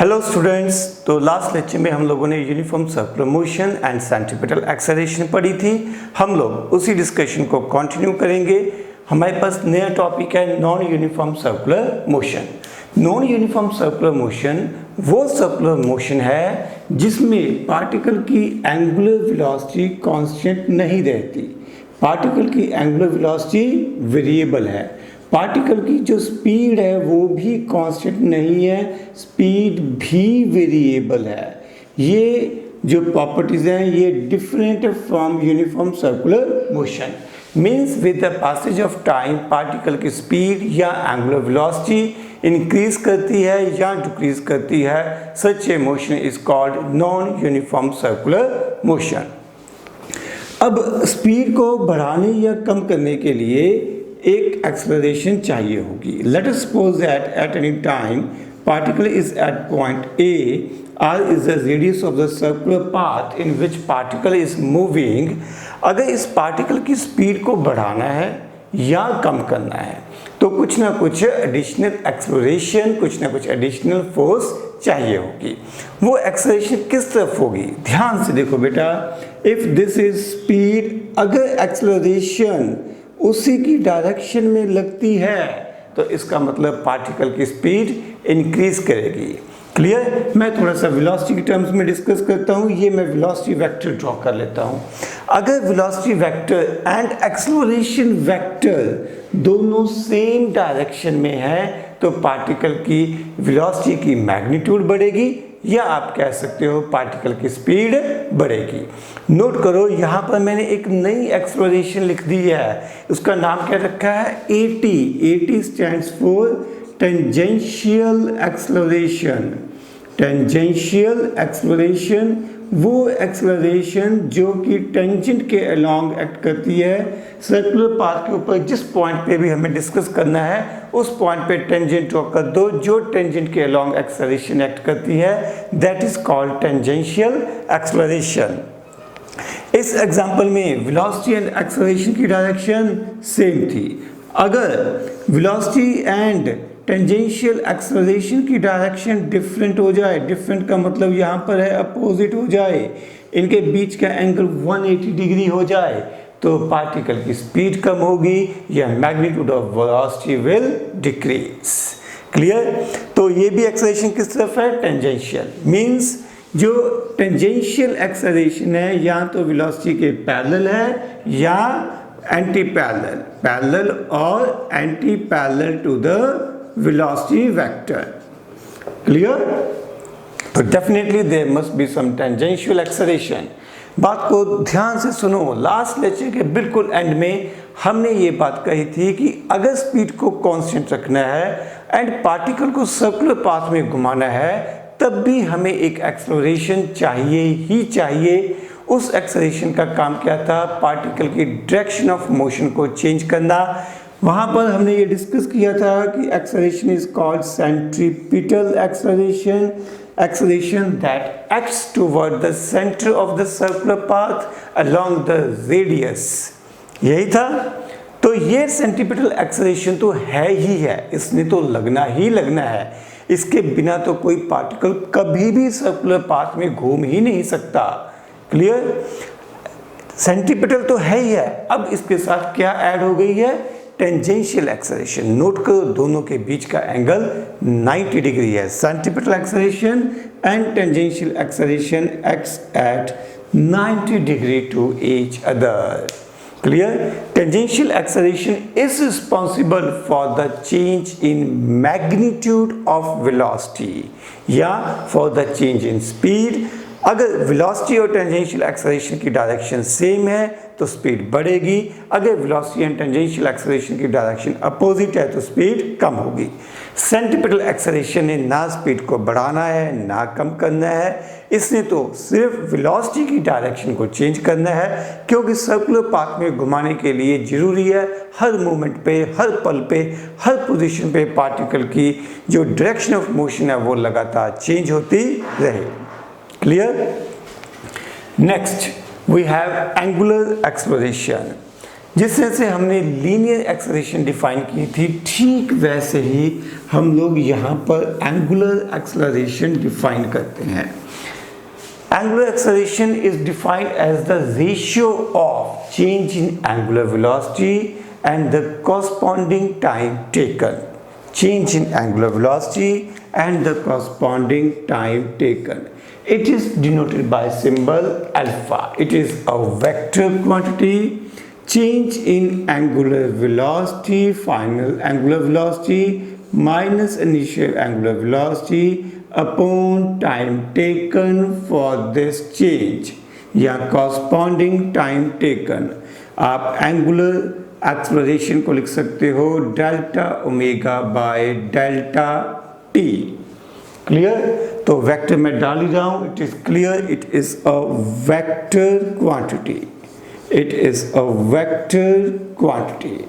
Hello students, तो last lecture में हम लोगों ने uniform circular motion and centripetal acceleration पढ़ी थी। हम लोग उसी डिस्कशन को कंटिन्यू करेंगे। हमारे पास नया टॉपिक है non uniform circular motion. Non uniform circular motion वो सर्कुलर मोशन है जिसमें पार्टिकल की एंगुलर वेलोसिटी कांस्टेंट नहीं रहती। पार्टिकल की एंगुलर वेलोसिटी वेरिएबल है। पार्टिकल की जो स्पीड है वो भी कांस्टेंट नहीं है, स्पीड भी वेरिएबल है। ये जो प्रॉपर्टीज हैं ये different from uniform circular motion. Means with the passage of time particle की स्पीड या एंगुलर वेलोसिटी इंक्रीज करती है या डिक्रीज करती है। Such a motion is called non uniform circular motion. अब स्पीड को बढ़ाने या कम करने के लिए एक एक्सेलरेशन चाहिए होगी। Let us suppose that at any time particle is at point A, r is the radius of the circular path in which particle is moving। अगर इस पार्टिकल की स्पीड को बढ़ाना है या कम करना है तो कुछ ना कुछ एडिशनल एक्सेलरेशन, कुछ ना कुछ एडिशनल फोर्स चाहिए होगी। वो एक्सेलरेशन किस तरफ होगी? ध्यान से देखो बेटा, इफ दिस इज स्पीड, अगर एक्सेलरेशन उसी की डायरेक्शन में लगती है तो इसका मतलब पार्टिकल की स्पीड इंक्रीज करेगी। क्लियर? मैं थोड़ा सा वेलोसिटी के टर्म्स में डिस्कस करता हूँ। ये मैं वेलोसिटी वेक्टर ड्रॉ कर लेता हूँ। अगर velocity vector and acceleration vector दोनों सेम डायरेक्शन में है तो पार्टिकल की वेलोसिटी की मैग्नीट्यूड बढ़ेगी या आप कह सकते हो पार्टिकल की स्पीड बढ़ेगी। नोट करो, यहाँ पर मैंने एक नई एक्सेलरेशन लिख दी है। उसका नाम क्या रखा है? AT। AT stands for tangential acceleration. Tangential acceleration वो एक्सेलरेशन जो कि टेंजेंट के अलोंग एक्ट करती है। सर्कुलर पाथ के ऊपर जिस पॉइंट पे भी हमें डिस्कस करना है उस पॉइंट पे टेंजेंट ड्रॉ कर दो जो टेंजेंट के अलोंग एक्सेलरेशन एक्ट करती है। That is called tangential acceleration. इस एग्जांपल में वेलोसिटी एंड एक्सेलरेशन की डायरेक्शन सेम थी। अगर वेलोसिटी एंड टेंजेंशियल एक्सेलरेशन की डायरेक्शन डिफरेंट हो जाए, डिफरेंट का मतलब यहाँ पर है अपोजिट हो जाए, इनके बीच का एंगल 180 डिग्री हो जाए तो पार्टिकल की स्पीड कम होगी या magnitude of velocity will decrease. Clear? तो ये भी एक्सेलरेशन किस तरफ है? टेंजेंशियल। मींस जो टेंजेंशियल एक्सेलरेशन है या तो वेलोसिटी के पैरेलल है या एंटी पैरेलल, पैरेलल और anti parallel to the velocity vector। Clear? तो definitely there must be some tangential acceleration। बात को ध्यान से सुनो। लास्ट लेक्चर के बिल्कुल एंड में हमने ये बात कही थी कि अगर स्पीड को कांस्टेंट रखना है एंड पार्टिकल को सर्कुलर पाथ में घुमाना है तब भी हमें एक एक्सेलरेशन चाहिए ही चाहिए। उस एक्सेलरेशन का काम क्या था? पार्टिकल की डायरेक्शन ऑफ मोशन को चेंज करना। वहाँ पर हमने ये डिस्कस किया था कि acceleration is called centripetal acceleration, acceleration that acts toward the centre of the circular path along the radius. यही था। तो ये सेंट्रीपिटल एक्सेलरेशन तो है ही है, इसने तो लगना ही लगना है। इसके बिना तो कोई पार्टिकल कभी भी सर्कुलर पाथ में घूम ही नहीं सकता। क्लियर? सेंट्रीपिटल तो है ही है। अब इसके साथ क्या ऐड हो गई है? Tangential acceleration. नोट करो, दोनों के बीच का एंगल 90 डिग्री है। Centripetal acceleration and tangential acceleration acts at 90 degree to each other. Clear? Tangential acceleration is responsible for the change in magnitude of velocity या for the change in speed. अगर velocity और tangential acceleration की direction same है तो speed बढ़ेगी। अगर velocity and tangential acceleration की direction opposite है तो स्पीड कम होगी। सेंट्रीपिटल एक्सेलरेशन ने ना स्पीड को बढ़ाना है ना कम करना है, इसने तो सिर्फ वेलोसिटी की डायरेक्शन को चेंज करना है क्योंकि सर्कुलर पाथ में घुमाने के लिए जरूरी है हर मोमेंट पे, हर पल पे, हर पोजीशन पे पार्टिकल की जो डायरेक्शन ऑफ मोशन है वो लगातार चेंज होती रहे। Clear? Next we have angular acceleration। जिस तरह से हमने लीनियर एक्सेलरेशन डिफाइन की थी, ठीक वैसे ही हम लोग यहाँ पर एंगुलर एक्सेलरेशन डिफाइन करते हैं। Angular acceleration is defined as the ratio of change in angular velocity and the corresponding time taken. Change in angular velocity and the corresponding time taken. It is denoted by symbol alpha. It is a vector quantity. Change in angular velocity, final angular velocity minus initial angular velocity upon time taken for this change या corresponding time taken. आप angular acceleration को लिख सकते हो delta omega by delta T. Clear? तो vector में डाल ही रहा हूं, it is clear, it is a vector quantity, it is a vector quantity.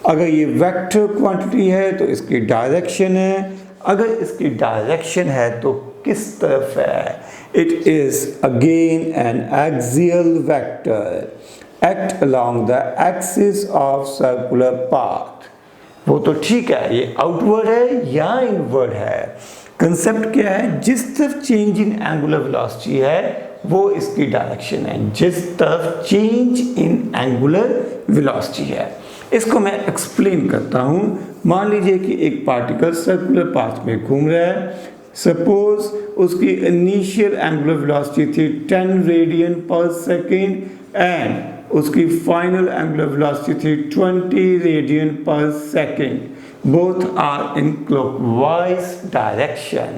अगर ये वेक्टर क्वांटिटी है तो इसकी डायरेक्शन है, अगर इसकी डायरेक्शन है तो किस तरफ है? It is again an axial vector act along the axis of circular path. वो तो ठीक है, ये आउटवर्ड है या इनवर्ड है, कंसेप्ट क्या है? जिस तरफ चेंज इन एंगुलर वेलोसिटी है वो इसकी डायरेक्शन है, जिस तरफ चेंज इन एंगुलर वेलोसिटी है। इसको मैं एक्सप्लेन करता हूं। मान लीजिए कि एक पार्टिकल सर्कुलर पाथ में घूम रहा है। सपोज उसकी इनिशियल एंगुलर वेलोसिटी थी 10 रेडियन पर सेकेंड एंड उसकी फाइनल एंगुलर वेलोसिटी थी 20 radian per second. Both are in clockwise direction.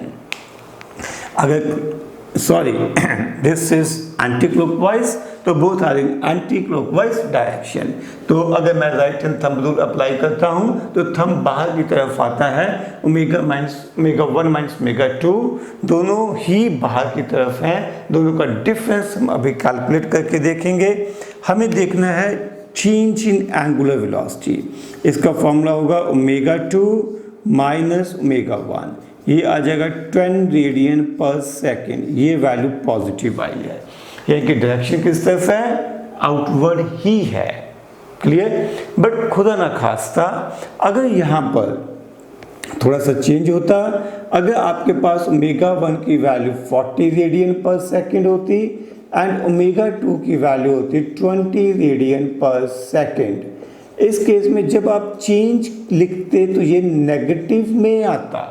This is anti-clockwise, तो both are in anti-clockwise direction. तो अगर मैं right hand thumb rule apply करता हूँ तो थंब बाहर की तरफ आता है, omega minus omega 1 minus omega 2 दोनों ही बाहर की तरफ हैं। दोनों का डिफरेंस हम अभी कैलकुलेट करके देखेंगे। हमें देखना है चेंज इन एंगुलर वेलोसिटी। इसका फॉर्मूला होगा ओमेगा 2 माइनस ओमेगा 1, ये आ जाएगा 10 रेडियन पर सेकेंड। ये वैल्यू पॉजिटिव आई है, यानी कि डायरेक्शन किस तरफ है? आउटवर्ड ही है। क्लियर? बट खुदा ना खास्ता अगर यहाँ पर थोड़ा सा चेंज होता, अगर आपके पास ओमेगा 1 की वैल्यू 40 रेडियन पर सेकेंड होती एंड ओमेगा 2 की वैल्यू होती 20 रेडियन पर सेकेंड, इस केस में जब आप चेंज लिखते तो ये नेगेटिव में आता।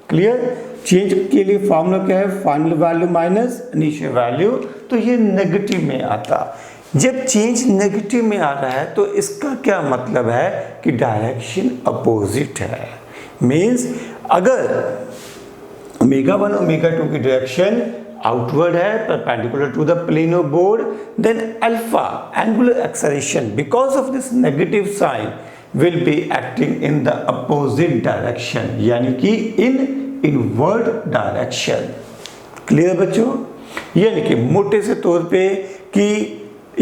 क्लियर? चेंज के लिए फॉर्मूला क्या है? Final value minus initial value, तो ये नेगेटिव में आता। जब चेंज नेगेटिव में आ रहा है तो इसका क्या मतलब है कि डायरेक्शन अपोजिट है। मीन्स अगर ओमेगा 1 ओमेगा 2 की डायरेक्शन outward है perpendicular to the plane of board, then alpha angular acceleration because of this negative sign will be acting in the opposite direction, यानी कि in inward direction. क्लियर बच्चों? यानी कि मोटे से तौर पे कि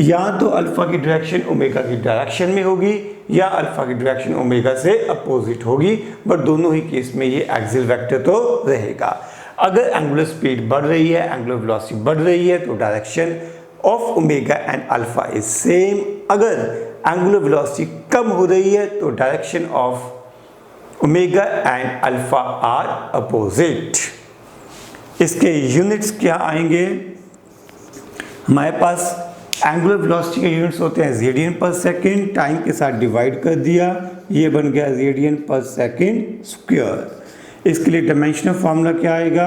या तो अल्फा की डायरेक्शन ओमेगा की डायरेक्शन में होगी या अल्फा की डायरेक्शन ओमेगा से अपोजिट होगी, बट दोनों ही केस में ये एक्सियल वेक्टर तो रहेगा। अगर एंगुलर स्पीड बढ़ रही है, एंगुलर वेलोसिटी बढ़ रही है तो direction of omega and alpha is same. अगर एंगुलर वेलोसिटी कम हो रही है तो direction of omega and alpha are opposite. इसके यूनिट्स क्या आएंगे? हमारे पास एंगुलर वेलोसिटी के यूनिट्स होते हैं रेडियन पर सेकेंड, टाइम के साथ डिवाइड कर दिया, ये बन गया रेडियन पर सेकेंड स्क्वायर। इसके लिए डायमेंशनल फार्मूला क्या आएगा?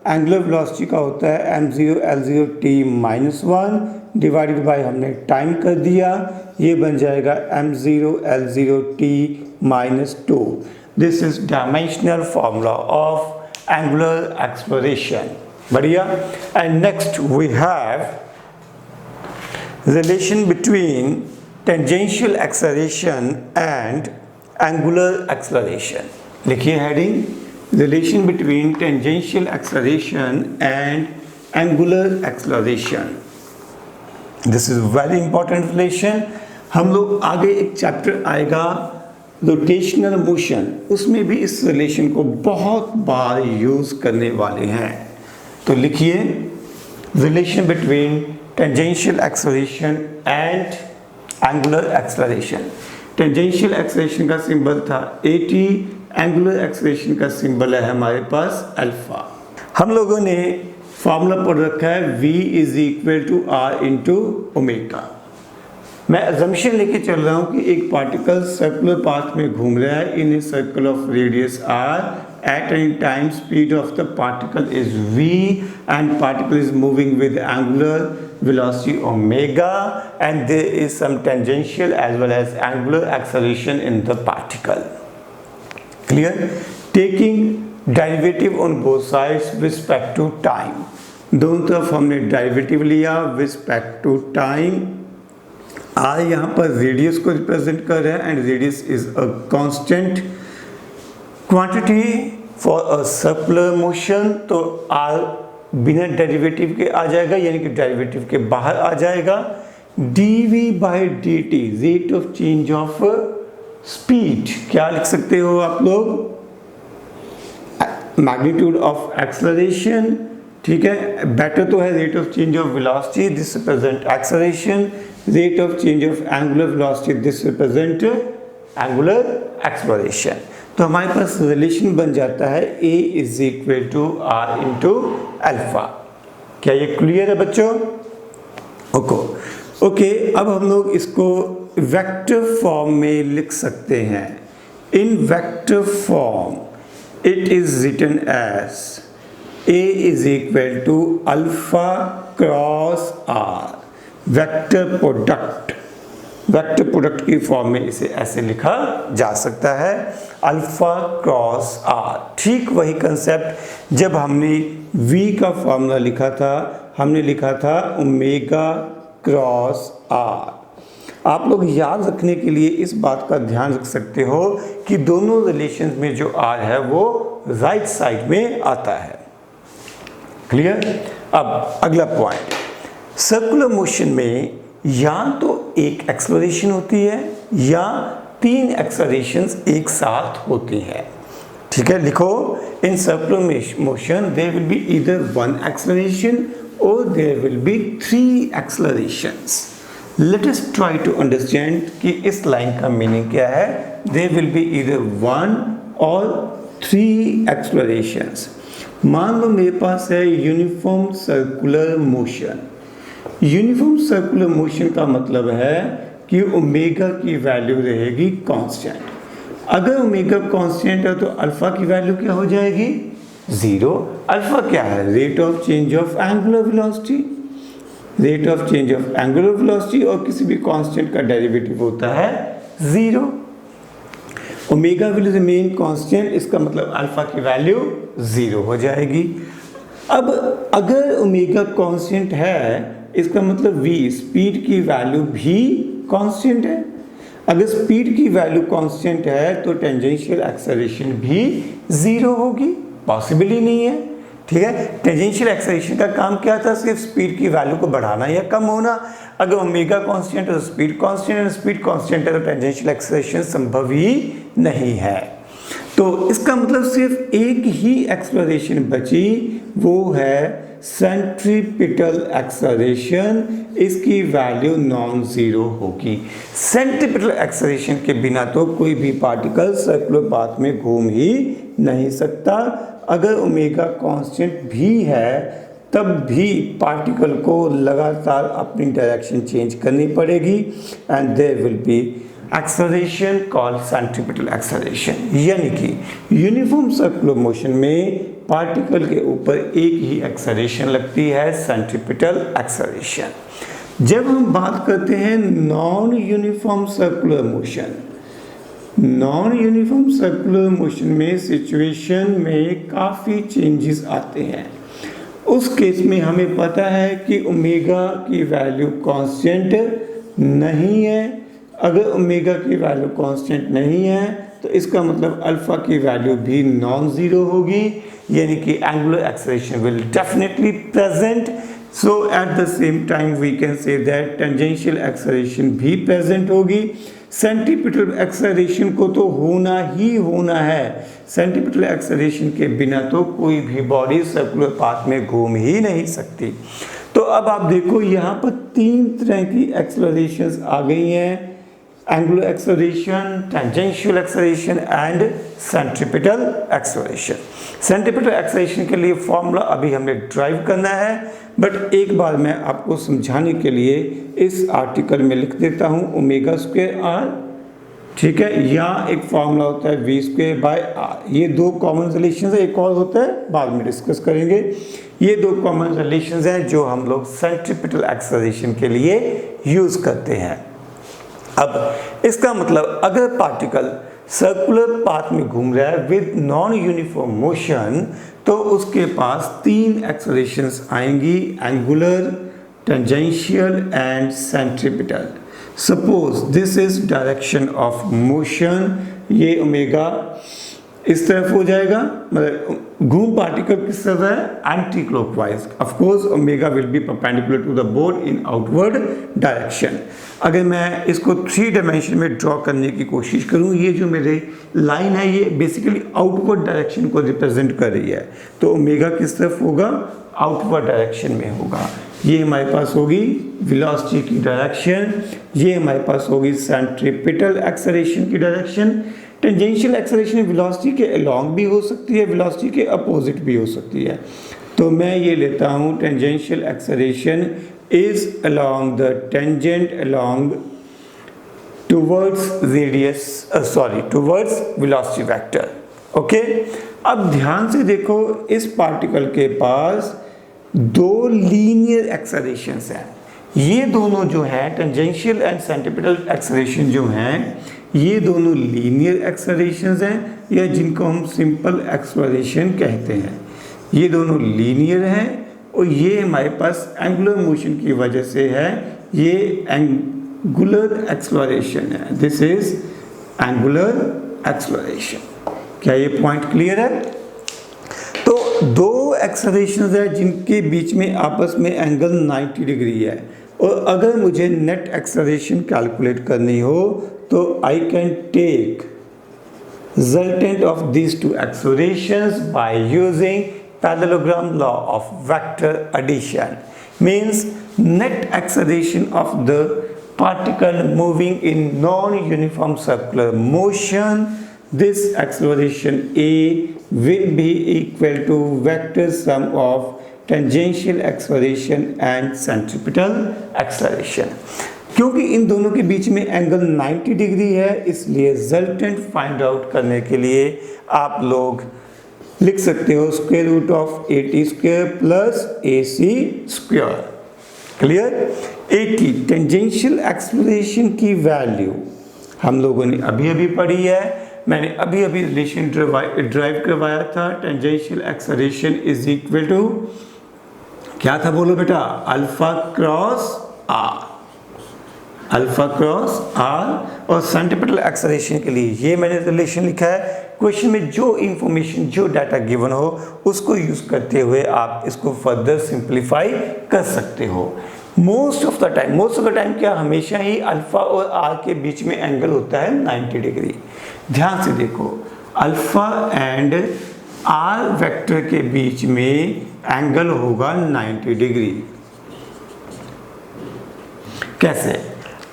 एंगुलर वेलोसिटी का होता है m0 L0 t minus 1 divided by हमने टाइम कर दिया, ये बन जाएगा m0 L0 t minus 2। This is dimensional formula of angular acceleration. बढ़िया। And next we have relation between tangential acceleration and angular acceleration. लिखिए heading, relation between tangential acceleration and angular acceleration. This is very important relation. हम लोग आगे एक chapter आएगा rotational motion, उसमें भी इस रिलेशन को बहुत बार यूज करने वाले हैं। तो लिखिए relation between tangential acceleration and angular acceleration. Tangential acceleration का सिंबल था at, एंगुलर एक्सेलरेशन का सिंबल है हमारे पास अल्फा। हम लोगों ने फॉर्मूला पढ़ रखा है v is equal to are into omega. मैं अजम्पशन लेके चल रहा हूँ कि एक पार्टिकल सर्कुलर पाथ में घूम रहा है in a circle of radius r, at any time speed of the particle is v and particle is moving with angular velocity omega and there is some tangential as well as angular acceleration in the particle. Clear? Taking derivative on both sides with respect to time. दोनों तरफ हमने derivative लिया with respect to time. r यहाँ पर radius को represent कर रहा है and radius is a constant quantity for a circular motion. तो r बिना डेरिवेटिव के आ जाएगा, यानी कि डेरिवेटिव के बाहर आ जाएगा। dv by dt rate of change of speed, क्या लिख सकते हो आप लोग? मैग्नीट्यूड ऑफ एक्सेलरेशन, ठीक है। बेटर तो है rate of change of velocity, this represent acceleration. Rate of change of angular velocity, this represent angular acceleration. तो हमारे पास रिलेशन बन जाता है a is equal to are into alpha. क्या ये क्लियर है बच्चों? ओके, अब हम लोग इसको वेक्टर फॉर्म में लिख सकते हैं। In vector form it is written as a is equal to alpha cross r। Vector product की फॉर्म में इसे ऐसे लिखा जा सकता है, अल्फा क्रॉस r। ठीक वही कंसेप्ट जब हमने v का फॉर्मूला लिखा था, हमने लिखा था ओमेगा क्रॉस r। आप लोग याद रखने के लिए इस बात का ध्यान रख सकते हो कि दोनों रिलेशन में जो r है वो राइट साइड में आता है। क्लियर? अब अगला पॉइंट, सर्कुलर मोशन में या तो एक एक्सेलरेशन होती है या तीन एक्सेलरेशंस एक साथ होती हैं। ठीक है, लिखो in circular motion there will be either one acceleration और there will be three accelerations. Let us try to understand कि इस लाइन का मीनिंग क्या है। There will be either one और थ्री एक्सेलरेशंस। मान लो मेरे पास है uniform circular motion. Uniform circular motion का मतलब है कि ओमेगा की वैल्यू रहेगी कांस्टेंट। अगर ओमेगा कांस्टेंट है तो अल्फा की वैल्यू क्या हो जाएगी? जीरो। अल्फा क्या है? Rate of change of angular velocity. Rate of change of angular velocity और किसी भी कांस्टेंट का डेरिवेटिव होता है zero. Omega will remain constant, इसका मतलब अल्फा की वैल्यू जीरो हो जाएगी। अब अगर ओमेगा कांस्टेंट है, इसका मतलब v स्पीड की वैल्यू भी कांस्टेंट है। अगर स्पीड की वैल्यू कांस्टेंट है तो टेंजेंशियल एक्सेलरेशन भी जीरो होगी, पॉसिबल ही नहीं है। ठीक है, टेंजेंशियल एक्सेलरेशन का काम क्या था? सिर्फ स्पीड की वैल्यू को बढ़ाना या कम होना। अगर ओमेगा कांस्टेंट है तो स्पीड कांस्टेंट है, स्पीड कांस्टेंट है तो टेंजेंशियल एक्सेलरेशन संभव ही नहीं है। तो इसका मतलब सिर्फ एक ही एक्सेलरेशन बची, वो है सेंट्रीपिटल एक्सेलरेशन। इसकी वैल्यू नॉन जीरो होगी। सेंट्रीपिटल एक्सेलरेशन के बिना तो कोई भी पार्टिकल सर्कुलर पाथ में घूम ही नहीं सकता। अगर ओमेगा कांस्टेंट भी है तब भी पार्टिकल को लगातार अपनी डायरेक्शन चेंज करनी पड़ेगी and there will be acceleration called centripetal acceleration. यानी कि यूनिफॉर्म सर्कुलर मोशन में पार्टिकल के ऊपर एक ही एक्सेलरेशन लगती है, सेंट्रीपिटल एक्सेलरेशन। जब हम बात करते हैं non uniform circular motion, non uniform circular motion में सिचुएशन में काफ़ी चेंजेस आते हैं। उस केस में हमें पता है कि ओमेगा की वैल्यू कांस्टेंट नहीं है। अगर ओमेगा की वैल्यू कांस्टेंट नहीं है तो इसका मतलब अल्फा की वैल्यू भी नॉन जीरो होगी, यानी कि angular acceleration will definitely present. So at the same time we can say that tangential acceleration भी प्रेजेंट होगी। सेंट्रीपिटल एक्सेलरेशन को तो होना ही होना है। सेंट्रीपिटल एक्सेलरेशन के बिना तो कोई भी बॉडी सर्कुलर पाथ में घूम ही नहीं सकती। तो अब आप देखो यहाँ पर 3 तरह की एक्सेलरेशंस आ गई हैं, angular acceleration, tangential acceleration and centripetal acceleration. Centripetal acceleration के लिए फॉर्मूला अभी हमें ड्राइव करना है, बट एक बार मैं आपको समझाने के लिए इस आर्टिकल में लिख देता हूँ ओमेगा स्क्वायर आर, ठीक है। यहाँ एक फॉर्मूला होता है वी स्क्वायर बाय आर। ये 2 कॉमन रिलेशन है, एक और होता है बाद में डिस्कस करेंगे। ये 2 कॉमन रिलेशन हैं जो हम लोग सेंट्रीपिटल एक्सेलरेशन के लिए यूज करते हैं। अब इसका मतलब अगर पार्टिकल सर्कुलर पाथ में घूम रहा है विद नॉन यूनिफॉर्म मोशन, तो उसके पास 3 एक्सेलरेशंस आएंगी, angular, tangential and centripetal. Suppose this is direction of motion, ये ओमेगा इस तरफ हो जाएगा, मतलब घूम पार्टिकल किस तरफ है, anti clockwise. Of course omega will be perpendicular to the board in outward direction. अगर मैं इसको 3 डायमेंशन में ड्रॉ करने की कोशिश करूं, ये जो मेरे लाइन है ये बेसिकली आउटवर्ड डायरेक्शन को रिप्रेजेंट कर रही है, तो ओमेगा किस तरफ होगा, आउटवर्ड डायरेक्शन में होगा। ये हमारे पास होगी वेलोसिटी की डायरेक्शन, ये हमारे पास होगी सेंट्रीपिटल एक्सेलरेशन की डायरेक्शन। टेंजेंशियल एक्सेलरेशन वेलोसिटी के अलोंग भी हो सकती है, वेलोसिटी के अपोजिट भी हो सकती है। तो मैं ये लेता हूँ tangential acceleration is along the tangent along towards radius towards velocity vector. Okay, अब ध्यान से देखो, इस पार्टिकल के पास 2 लीनियर एक्सेलरेशंस हैं। ये दोनों जो हैं टेंजेंशियल एंड सेंट्रीपिटल एक्सेलरेशन जो हैं, ये दोनों लीनियर एक्सेलरेशंस हैं, या जिनको हम सिंपल एक्सेलरेशन कहते हैं। ये दोनों लीनियर हैं और ये हमारे पास एंगुलर मोशन की वजह से है, ये एंगुलर एक्सेलरेशन है। This is angular acceleration. क्या ये पॉइंट क्लियर है? तो 2 एक्सेलरेशंस है जिनके बीच में आपस में एंगल 90 डिग्री है, और अगर मुझे नेट एक्सेलरेशन कैलकुलेट करनी हो तो I can take resultant of these 2 accelerations by using parallelogram law of vector addition. Means net acceleration of the particle moving in non-uniform circular motion, this acceleration A will be equal to vector sum of tangential acceleration and centripetal acceleration. क्योंकि इन दोनों के बीच में angle 90 degree है, इसलिए resultant find out करने के लिए आप लोग लिख सकते हो square root of 80 square plus AC square. Clear? 80 tangential acceleration की वैल्यू हम लोगों ने अभी अभी पढ़ी है, मैंने अभी अभी रिलेशन ड्राइव करवाया था। Tangential acceleration is equal to क्या था, बोलो बेटा, alpha cross r. Alpha cross r. और सेंट्रीपिटल एक्सेलरेशन के लिए ये मैंने रिलेशन लिखा है। क्वेश्चन में जो इंफॉर्मेशन, जो डाटा गिवन हो उसको यूज करते हुए आप इसको फर्दर सिंप्लीफाई कर सकते हो। मोस्ट ऑफ द टाइम क्या, हमेशा ही अल्फा और आर के बीच में एंगल होता है 90 डिग्री। ध्यान से देखो, अल्फा एंड आर वेक्टर के बीच में एंगल होगा 90 डिग्री। कैसे?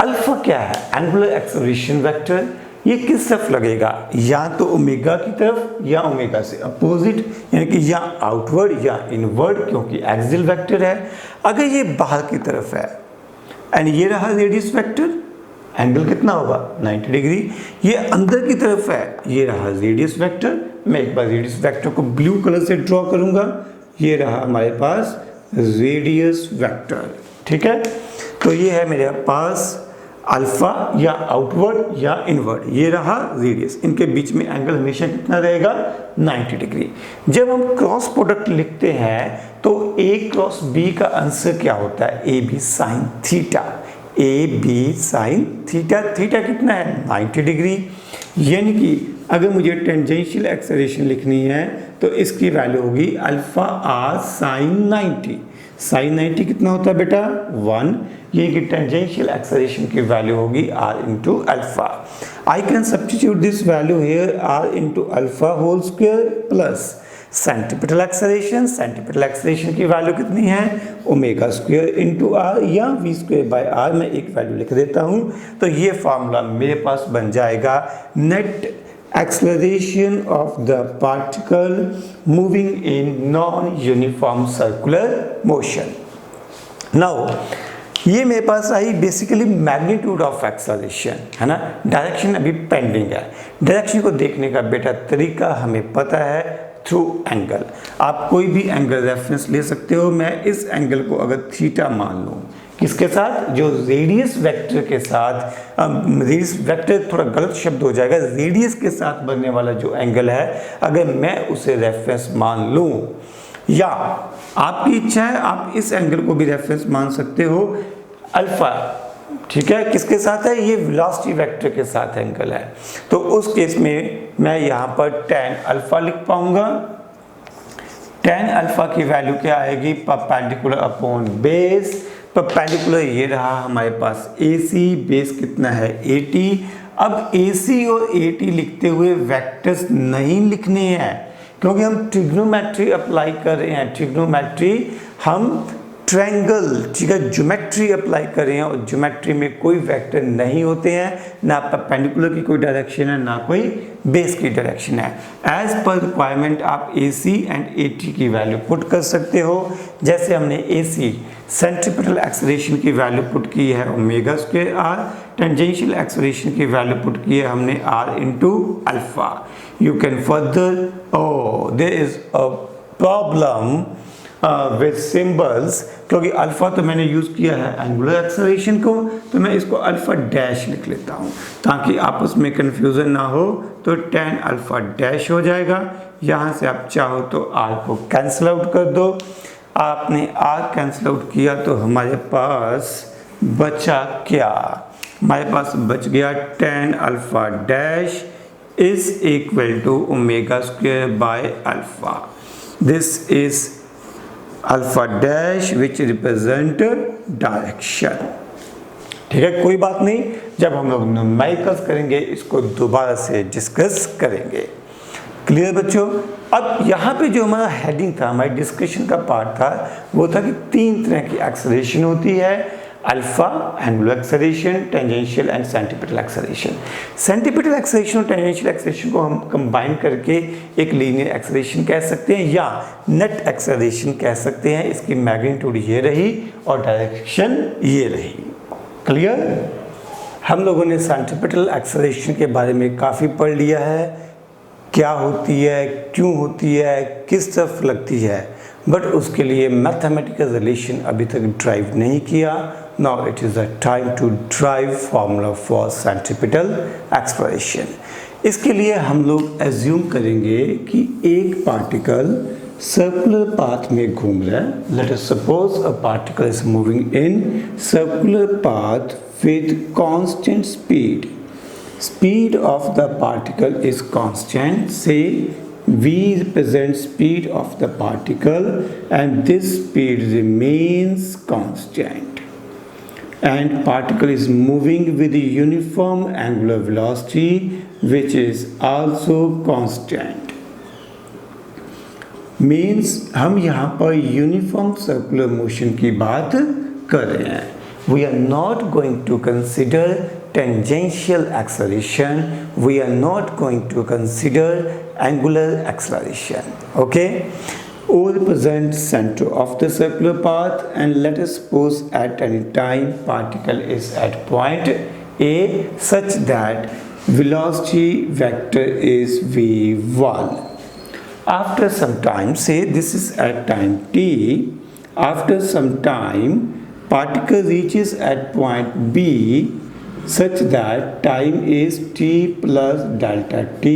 अल्फा क्या है, एंगुलर एक्सेलरेशन वेक्टर। ये किस तरफ लगेगा, या तो ओमेगा की तरफ या ओमेगा से अपोजिट, यानी कि या आउटवर्ड या इनवर्ड, क्योंकि एक्सियल वेक्टर है। अगर ये बाहर की तरफ है एंड ये रहा रेडियस वेक्टर, एंगल कितना होगा 90 डिग्री। ये अंदर की तरफ है, ये रहा रेडियस वेक्टर। मैं एक बार रेडियस वेक्टर को ब्लू कलर से ड्रॉ करूंगा, ये रहा हमारे पास रेडियस वेक्टर। ठीक है, तो ये है मेरे पास अल्फा या आउटवर्ड या इनवर्ड, ये रहा रेडियस। इनके बीच में एंगल हमेशा कितना रहेगा 90 डिग्री। जब हम क्रॉस प्रोडक्ट लिखते हैं तो A क्रॉस B का आंसर क्या होता है, AB sine theta. AB sine theta, theta कितना है 90 डिग्री। यानी कि अगर मुझे टेंजेंशियल एक्सेलरेशन लिखनी है तो इसकी वैल्यू होगी अल्फा आर साइन 90। साइन 90 कितना होता है बेटा 1। ये कि टेंजेंशियल एक्सेलरेशन की वैल्यू होगी r into alpha. I can substitute this value here r into alpha whole square plus centripetal acceleration की वैल्यू कितनी है, ओमेगा स्क्वायर इंटू आर या वी स्क्वायर बाय आर, मैं एक वैल्यू लिख देता हूँ। तो ये फार्मूला मेरे पास बन जाएगा net acceleration of the particle moving in non-uniform circular motion. Now ये मेरे पास आई बेसिकली मैग्नीट्यूड ऑफ एक्सेलरेशन, है ना। डायरेक्शन अभी पेंडिंग है। डायरेक्शन को देखने का बेटा तरीका हमें पता है, थ्रू एंगल। आप कोई भी एंगल रेफरेंस ले सकते हो। मैं इस एंगल को अगर थीटा मान लूँ, किसके साथ, जो रेडियस वेक्टर के साथ, रेडियस वेक्टर थोड़ा गलत शब्द हो जाएगा, रेडियस के साथ बनने वाला जो एंगल है, अगर मैं उसे रेफरेंस मान लूँ, या आपकी इच्छा है आप इस एंगल को भी रेफरेंस मान सकते हो, अल्फा, ठीक है, किसके साथ है, ये वेलोसिटी वेक्टर के साथ एंगल है। तो उस केस में मैं यहाँ पर tan अल्फा लिख पाऊंगा। tan अल्फा की वैल्यू क्या आएगी, परपेंडिकुलर अपॉन बेस। परपेंडिकुलर ये रहा हमारे पास AC, बेस कितना है 80। अब AC और 80 लिखते हुए वेक्टर्स नहीं लिखने हैं, क्योंकि हम ट्रिग्नोमेट्री अप्लाई कर रहे हैं। ट्रिग्नोमेट्री हम ट्रायंगल, ठीक है, ज्योमेट्री अप्लाई कर रहे हैं, और ज्योमेट्री में कोई वेक्टर नहीं होते हैं, ना परपेंडिकुलर की कोई डायरेक्शन है, ना कोई बेस की डायरेक्शन है। एज पर रिक्वायरमेंट आप AC एंड AT की वैल्यू पुट कर सकते हो। जैसे हमने AC सेंट्रीपिटल एक्सेलरेशन की वैल्यू पुट की है omega square r, tangential acceleration की वैल्यू पुट की है हमने R into alpha. You can further, there is a problem with symbols, क्योंकि अल्फा तो मैंने यूज़ किया है एंगुलर एक्सेलरेशन को, तो मैं इसको अल्फा डैश लिख लेता हूँ ताकि आपस में कन्फ्यूज़न ना हो। तो tan अल्फा डैश हो जाएगा। यहाँ से आप चाहो तो R को कैंसिल आउट कर दो। आपने R कैंसिल आउट किया तो हमारे पास बचा क्या, हमारे पास बच गया tan alpha dash is equal to omega square by alpha. This is alpha dash which represent direction. ठीक है, कोई बात नहीं, जब हम लोग न्यूमेरिकल्स करेंगे इसको दोबारा से डिस्कस करेंगे। क्लियर बच्चों। अब यहाँ पे जो हमारा हेडिंग था, हमारी डिस्कशन का पार्ट था, वो था कि 3 तरह की एक्सेलरेशन होती है, alpha, angular acceleration, tangential and centripetal acceleration. Centripetal acceleration और टेंजेंशियल एक्सेलरेशन को हम कंबाइन करके एक लीनियर एक्सेलरेशन कह सकते हैं या नेट एक्सेलरेशन कह सकते हैं। इसकी मैग्नीट्यूड ये रही और डायरेक्शन ये रही। क्लियर। हम लोगों ने सेंटीपिटल एक्सेलरेशन के बारे में काफ़ी पढ़ लिया है, क्या होती है, क्यों होती है, किस तरफ लगती है, बट उसके लिए मैथमेटिकल रिलेशन अभी तक ड्राइव नहीं किया। Now it is the time to derive formula for centripetal acceleration. इसके लिए हम लोग एज्यूम करेंगे कि एक पार्टिकल सर्कुलर पाथ में घूम रहा है। Let us suppose a particle is moving in circular path with constant speed. Speed of the particle is constant. Say v represents speed of the particle and this speed remains constant. And particle is moving with a uniform angular velocity which is also constant. Means हम यहाँ पर uniform circular motion की बात कर रहे हैं. We are not going to consider tangential acceleration. We are not going to consider angular acceleration. Okay. O represents center of the circular path, and let us suppose at any time particle is at point A such that velocity vector is v1. After some time, say this is at time t, after some time particle reaches at point B such that time is t plus delta t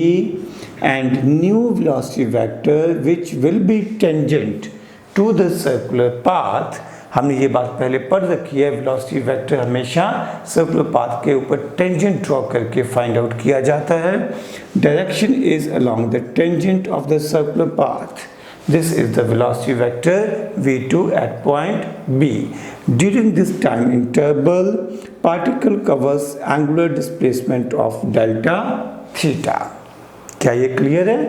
and new velocity vector which will be tangent to the circular path. हमने ये बात पहले पढ़ रखी है, velocity vector हमेशा circular path के ऊपर टेंजेंट ड्रॉ करके फाइंड आउट किया जाता है। Direction is along the tangent of the circular path. This is the velocity vector v2 at point B. During this time interval, particle covers angular displacement of delta theta. क्या ये clear है?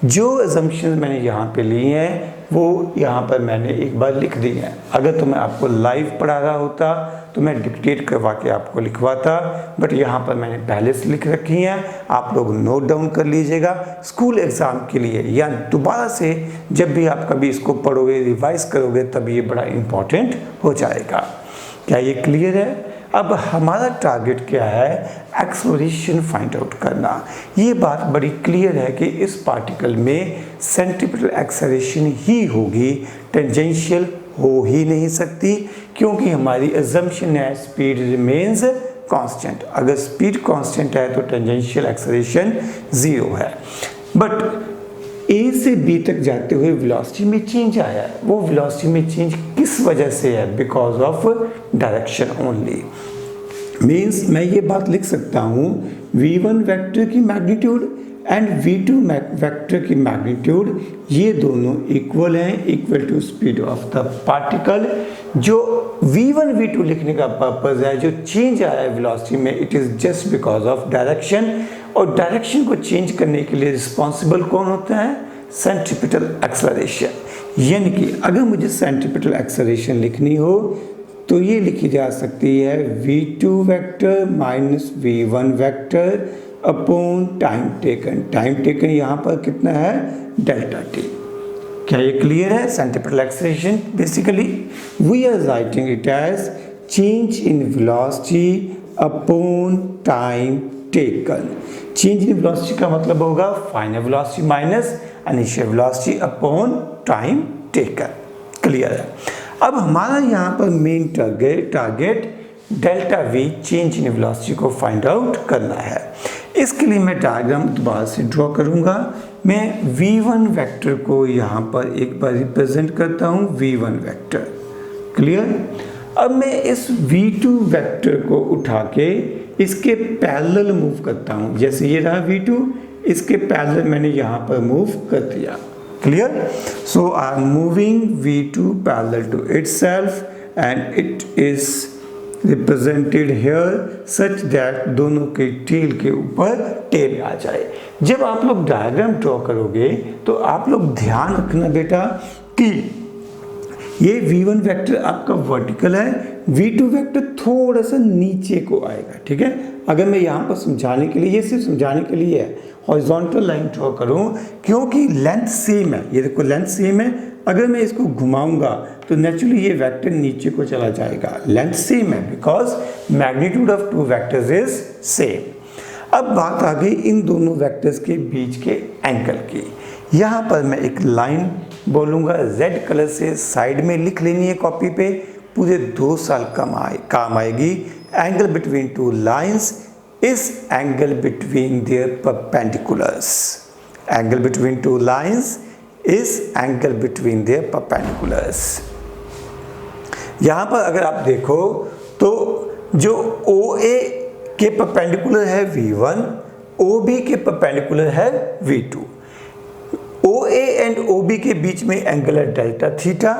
जो assumptions मैंने यहाँ पे ली हैं वो यहाँ पर मैंने एक बार लिख दी हैं। अगर तो मैं आपको लाइव पढ़ा रहा होता तो मैं डिक्टेट करवा के आपको लिखवाता, बट यहाँ पर मैंने पहले से लिख रखी हैं, आप लोग नोट डाउन कर लीजिएगा स्कूल एग्ज़ाम के लिए, या दोबारा से जब भी आप कभी इसको पढ़ोगे रिवाइज करोगे तब ये बड़ा इम्पॉर्टेंट हो जाएगा। क्या ये क्लियर है? अब हमारा टारगेट क्या है? एक्सेलरेशन फाइंड आउट करना। ये बात बड़ी क्लियर है कि इस पार्टिकल में सेंट्रीपिटल एक्सेलरेशन ही होगी, टेंजेंशियल हो ही नहीं सकती, क्योंकि हमारी अजम्पशन है स्पीड रिमेन्स कांस्टेंट। अगर स्पीड कांस्टेंट है तो टेंजेंशियल एक्सेलरेशन 0 है। बट ए से बी तक जाते हुए वेलोसिटी में चेंज आया है। वो वेलोसिटी में चेंज किस वजह से है? Because of direction only. Means मैं ये बात लिख सकता हूँ v1 वेक्टर की मैग्नीट्यूड एंड v2 वेक्टर की मैग्नीट्यूड ये दोनों इक्वल हैं, equal to speed of the particle. जो v1 v2 लिखने का पर्पज है, जो चेंज आया है वेलोसिटी में, it is just because of direction. और डायरेक्शन को चेंज करने के लिए रिस्पॉन्सिबल कौन होता है? Centripetal acceleration. यानी कि अगर मुझे सेंट्रीपिटल एक्सेलरेशन लिखनी हो तो ये लिखी जा सकती है v2 vector minus v1 vector upon time taken. Time taken यहाँ पर कितना है? Delta T. क्या ये क्लियर है? Centripetal acceleration basically we are writing it as change in velocity upon time taken. Change in velocity का मतलब होगा final velocity minus initial velocity upon time taken. Clear है? अब हमारा यहाँ पर main target delta V change in velocity को find out करना है। इसके लिए मैं डायग्राम दोबारा से ड्रॉ करूँगा। मैं v1 वेक्टर को यहाँ पर एक बार रिप्रेजेंट करता हूँ, v1 वेक्टर। क्लियर? अब मैं इस v2 वेक्टर को उठा के इसके पैरेलल मूव करता हूँ। जैसे ये रहा v2, इसके पैरेलल मैंने यहाँ पर मूव कर दिया। Clear? So I am moving v2 parallel to itself and it is represented here such that दोनों के टेल के ऊपर टेल आ जाए। जब आप लोग डायग्राम ड्रॉ करोगे तो आप लोग ध्यान रखना बेटा कि ये v1 वेक्टर आपका वर्टिकल है, v2 वेक्टर थोड़ा सा नीचे को आएगा। ठीक है? अगर मैं यहाँ पर समझाने के लिए, ये सिर्फ समझाने के लिए है, हॉरिजॉन्टल लाइन ड्रॉ करूँ क्योंकि लेंथ सेम है। ये देखो लेंथ सेम है, अगर मैं इसको घुमाऊंगा तो नेचुरली ये वेक्टर नीचे को चला जाएगा। लेंथ सेम है because magnitude of two vectors is same. अब बात आ गई इन दोनों वेक्टर्स के बीच के एंगल की। यहाँ पर मैं एक लाइन बोलूँगा, रेड कलर से साइड में लिख लेनी है कॉपी पे, पूरे 2 साल काम आएगी। Angle between two lines is angle between their perpendiculars. Angle between two lines is angle between their perpendiculars. यहाँ पर अगर आप देखो तो जो OA के परपेंडिकुलर है v1, OB के परपेंडिकुलर है v2। OA एंड OB के बीच में एंगल है डेल्टा थीटा,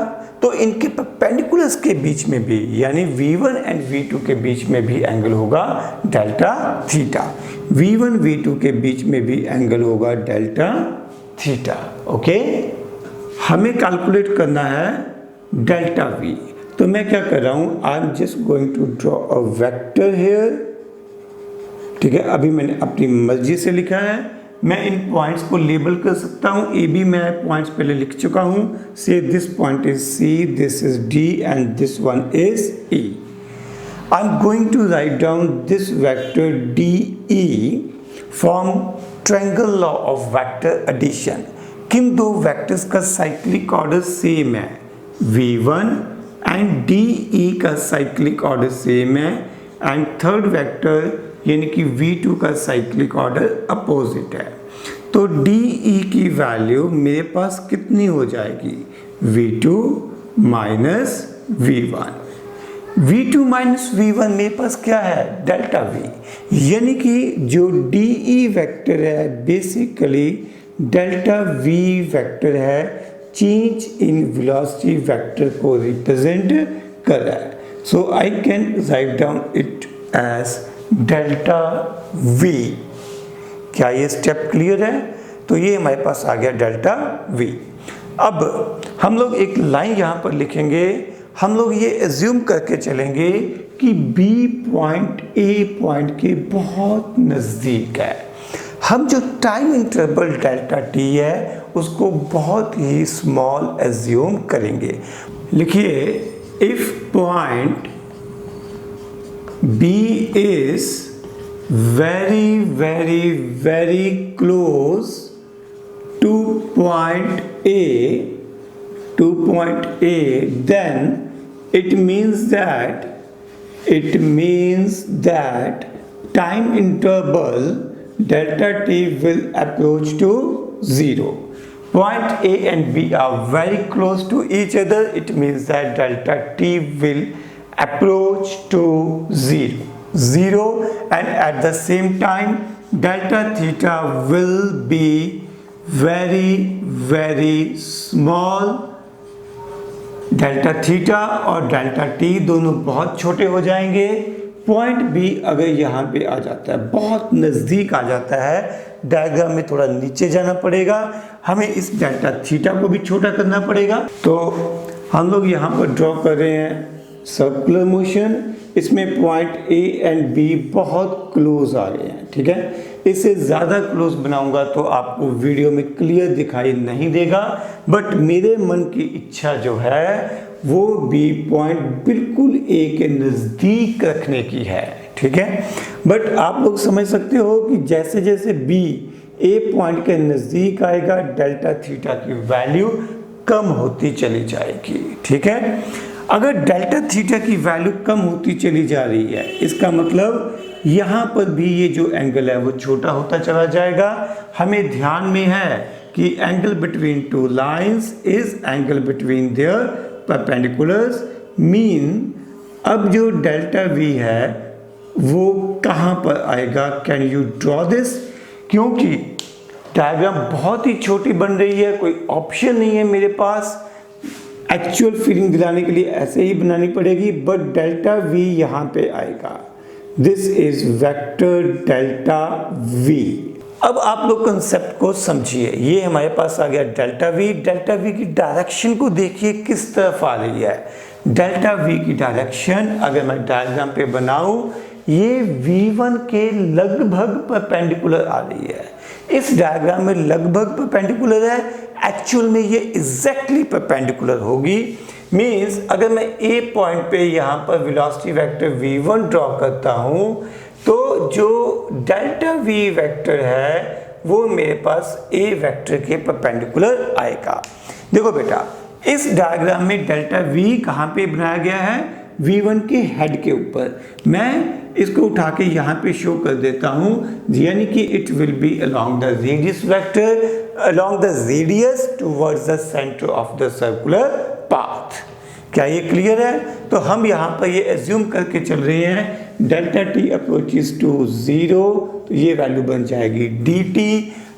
तो इनके परपेंडिकुलर्स के बीच में भी यानी v1 एंड v2 के बीच में भी एंगल होगा डेल्टा थीटा। v1 v2 के बीच में भी एंगल होगा डेल्टा थीटा। ओके? हमें कैलकुलेट करना है डेल्टा v। तो मैं क्या कर रहा हूँ, I am just going to draw a vector here. ठीक है? अभी मैंने अपनी मर्जी से लिखा है, मैं इन पॉइंट्स को लेबल कर सकता हूँ। ए बी मैं पॉइंट्स पहले लिख चुका हूँ। So this point is C, this is D and this one is E. I am going to write down this vector D E from triangle law of vector addition. किन दो vectors का cyclic order same है? v1 and D E का cyclic order same है, and third vector यानी कि v2 का cyclic order opposite है। तो DE की वैल्यू मेरे पास कितनी हो जाएगी? v2 minus v1। v2 minus v1 मेरे पास क्या है? Delta v। यानी कि जो DE वेक्टर है बेसिकली डेल्टा v वेक्टर है, चेंज इन वेलोसिटी वेक्टर को रिप्रेजेंट कर रहा है। So I can write down it as delta v। क्या ये स्टेप क्लियर है? तो ये हमारे पास आ गया डेल्टा v। अब हम लोग एक लाइन यहाँ पर लिखेंगे, हम लोग ये एज्यूम करके चलेंगे कि B पॉइंट A पॉइंट के बहुत नज़दीक है। हम जो टाइम इंटरवल डेल्टा t है उसको बहुत ही स्मॉल एज्यूम करेंगे। लिखिए, if point B is very very very close to point A, then it means that time interval delta t will approach to 0. Point A and B are very close to each other, it means that delta t will approach to 0, and at the same time delta theta will be very very small। Delta theta और delta T दोनों बहुत छोटे हो जाएंगे। Point B अगर यहाँ पे आ जाता है, बहुत नज़दीक आ जाता है, डायग्राम में थोड़ा नीचे जाना पड़ेगा, हमें इस डेल्टा थीटा को भी छोटा करना पड़ेगा। तो हम लोग यहाँ पर ड्रॉ कर रहे हैं सर्कुलर मोशन, इसमें पॉइंट ए एंड बी बहुत क्लोज आ रहे हैं, ठीक है। इससे ज़्यादा क्लोज बनाऊंगा तो आपको वीडियो में क्लियर दिखाई नहीं देगा, बट मेरे मन की इच्छा जो है वो बी पॉइंट बिल्कुल ए के नज़दीक रखने की है, ठीक है। बट आप लोग समझ सकते हो कि जैसे जैसे बी ए पॉइंट के नज़दीक आएगा डेल्टा थीटा की वैल्यू कम होती चली जाएगी, ठीक है। अगर डेल्टा थीटा की वैल्यू कम होती चली जा रही है, इसका मतलब यहाँ पर भी ये जो एंगल है वो छोटा होता चला जाएगा। हमें ध्यान में है कि angle between two lines is angle between their perpendiculars, mean अब जो डेल्टा वी है वो कहाँ पर आएगा, कैन यू ड्रॉ दिस। क्योंकि डायग्राम बहुत ही छोटी बन रही है, कोई ऑप्शन नहीं है मेरे पास, एक्चुअल फीलिंग दिलाने के लिए ऐसे ही बनानी पड़ेगी, बट डेल्टा वी यहाँ पे आएगा। This is vector delta we. अब आप लोग कंसेप्ट को समझिए, ये हमारे पास आ गया डेल्टा वी। डेल्टा वी की डायरेक्शन को देखिए किस तरफ आ रही है। डेल्टा वी की डायरेक्शन अगर मैं डायग्राम पे बनाऊं, ये V1 के लगभग परपेंडिकुलर आ रही है। इस डायग्राम में लगभग परपेंडिकुलर है, एक्चुअल में ये एग्जैक्टली परपेंडिकुलर होगी। मीन्स अगर मैं ए पॉइंट पे यहाँ पर वेलोसिटी वेक्टर v1 ड्रॉ करता हूँ तो जो डेल्टा v वेक्टर है वो मेरे पास a वेक्टर के परपेंडिकुलर आएगा। देखो बेटा, इस डायग्राम में डेल्टा v कहाँ पे बनाया गया है, v1 के हेड के ऊपर। मैं इसको उठा के यहाँ पे शो कर देता हूँ, यानी कि it will be along the radius vector, along the radius towards the centre of the circular path. क्या ये क्लियर है? तो हम यहाँ पर ये एज्यूम करके चल रहे हैं डेल्टा टी अप्रोचेस टू 0, तो ये वैल्यू बन जाएगी dt।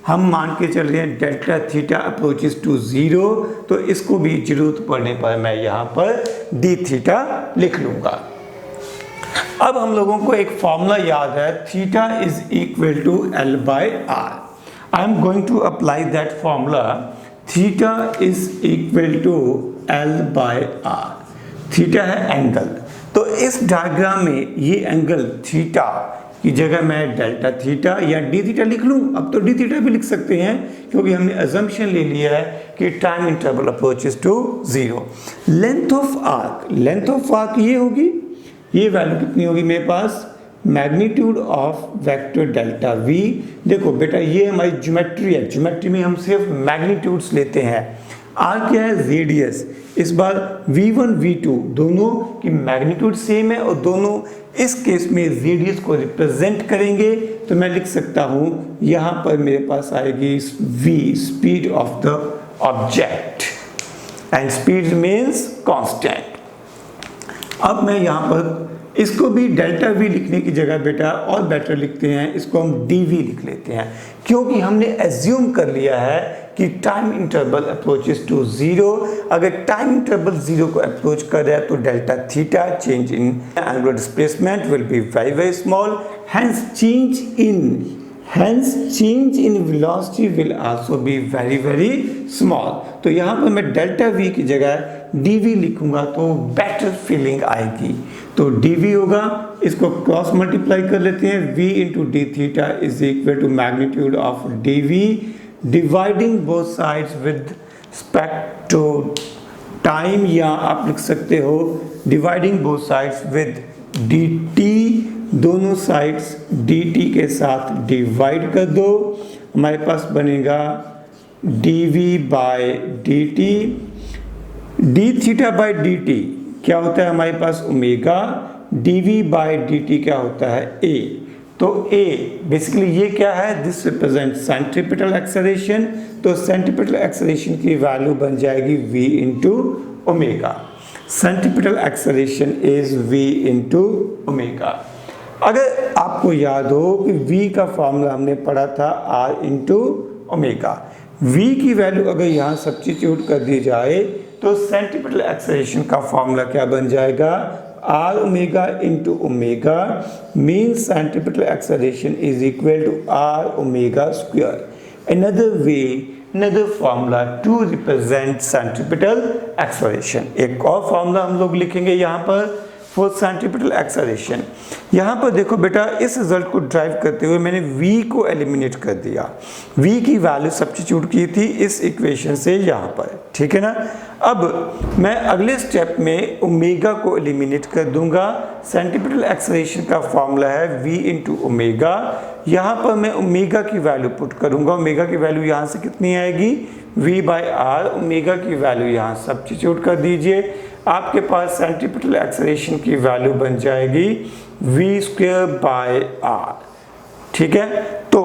हम मान के चल रहे हैं डेल्टा थीटा अप्रोचेस टू 0, तो इसको भी जरूरत पड़ने पर मैं यहाँ पर d थीटा लिख लूँगा। अब हम लोगों को एक फॉर्मूला याद है, theta is equal to L by R। I am going to apply that formula, theta is equal to L by R। Theta है एंगल, तो इस डायग्राम में ये एंगल थीटा की जगह मैं डेल्टा थीटा या डी थीटा लिख लूँ। अब तो डी थीटा भी लिख सकते हैं क्योंकि हमने अजम्पशन ले लिया है कि time interval approaches to 0। Length of arc ये होगी, ये वैल्यू कितनी होगी मेरे पास, magnitude of vector delta v। देखो बेटा, ये हमारी ज्योमेट्री है, ज्योमेट्री में हम सिर्फ मैग्नीट्यूड्स लेते हैं। r क्या है, रेडियस। इस बार v1 v2 दोनों की मैग्नीट्यूड सेम है और दोनों इस केस में रेडियस को रिप्रेजेंट करेंगे, तो मैं लिख सकता हूँ यहाँ पर मेरे पास आएगी v, speed of the object, and speed means constant. अब मैं यहाँ पर इसको भी डेल्टा वी लिखने की जगह बेटा और बेटर लिखते हैं, इसको हम डी वी लिख लेते हैं, क्योंकि हमने एज्यूम कर लिया है कि टाइम इंटरवल अप्रोचेस टू 0। अगर टाइम इंटरवल 0 को अप्रोच कर रहा है तो delta theta change in angular displacement will be very very small, hence change in Hence change in velocity will also be very very small। तो यहाँ पर मैं डेल्टा वी की जगह dv लिखूंगा तो बेटर फीलिंग आएगी। तो dv होगा, इसको क्रॉस मल्टीप्लाई कर लेते हैं, v into D theta is equal to magnitude of dv dividing both sides with respect to time, या आप लिख सकते हो dividing both sides with dt, दोनों साइड्स dt के साथ डिवाइड कर दो, हमारे पास बनेगा dv by dt, d theta by dt क्या होता है हमारे पास ओमेगा, dv बाय dt क्या होता है a। तो a बेसिकली ये क्या है, दिस रिप्रेजेंट सेंट्रीपिटल एक्सेलरेशन, तो सेंट्रीपिटल एक्सेलरेशन की वैल्यू बन जाएगी v into omega. Centripetal acceleration is v into omega. अगर आपको याद हो कि v का फॉर्मूला हमने पढ़ा था r इंटू ओमेगा, v की वैल्यू अगर यहाँ सब्स्टिट्यूट कर दी जाए तो सेंट्रीपिटल एक्सेलरेशन का फॉर्मूला क्या बन जाएगा, r omega into omega mean centripetal acceleration is equal to r omega square. Another formula to represent centripetal acceleration। एक और फॉर्मूला हम लोग लिखेंगे यहाँ पर फॉर सेंट्रीपिटल एक्सेलरेशन। यहाँ पर देखो बेटा, इस रिजल्ट को ड्राइव करते हुए मैंने v को एलिमिनेट कर दिया, v की वैल्यू सब्स्टिट्यूट की थी इस इक्वेशन से यहाँ पर, ठीक है ना। अब मैं अगले स्टेप में ओमेगा को एलिमिनेट कर दूंगा। सेंट्रीपिटल एक्सेलरेशन का फॉर्मूला है v इंटू ओमेगा, यहाँ पर मैं ओमेगा की वैल्यू पुट करूंगा, ओमेगा की वैल्यू यहाँ से कितनी आएगी, v बाई आर, ओमेगा की वैल्यू यहाँ सब्स्टिट्यूट कर दीजिए, आपके पास सेंट्रीपिटल एक्सेलरेशन की वैल्यू बन जाएगी v स्क्वायर बाय आर, ठीक है। तो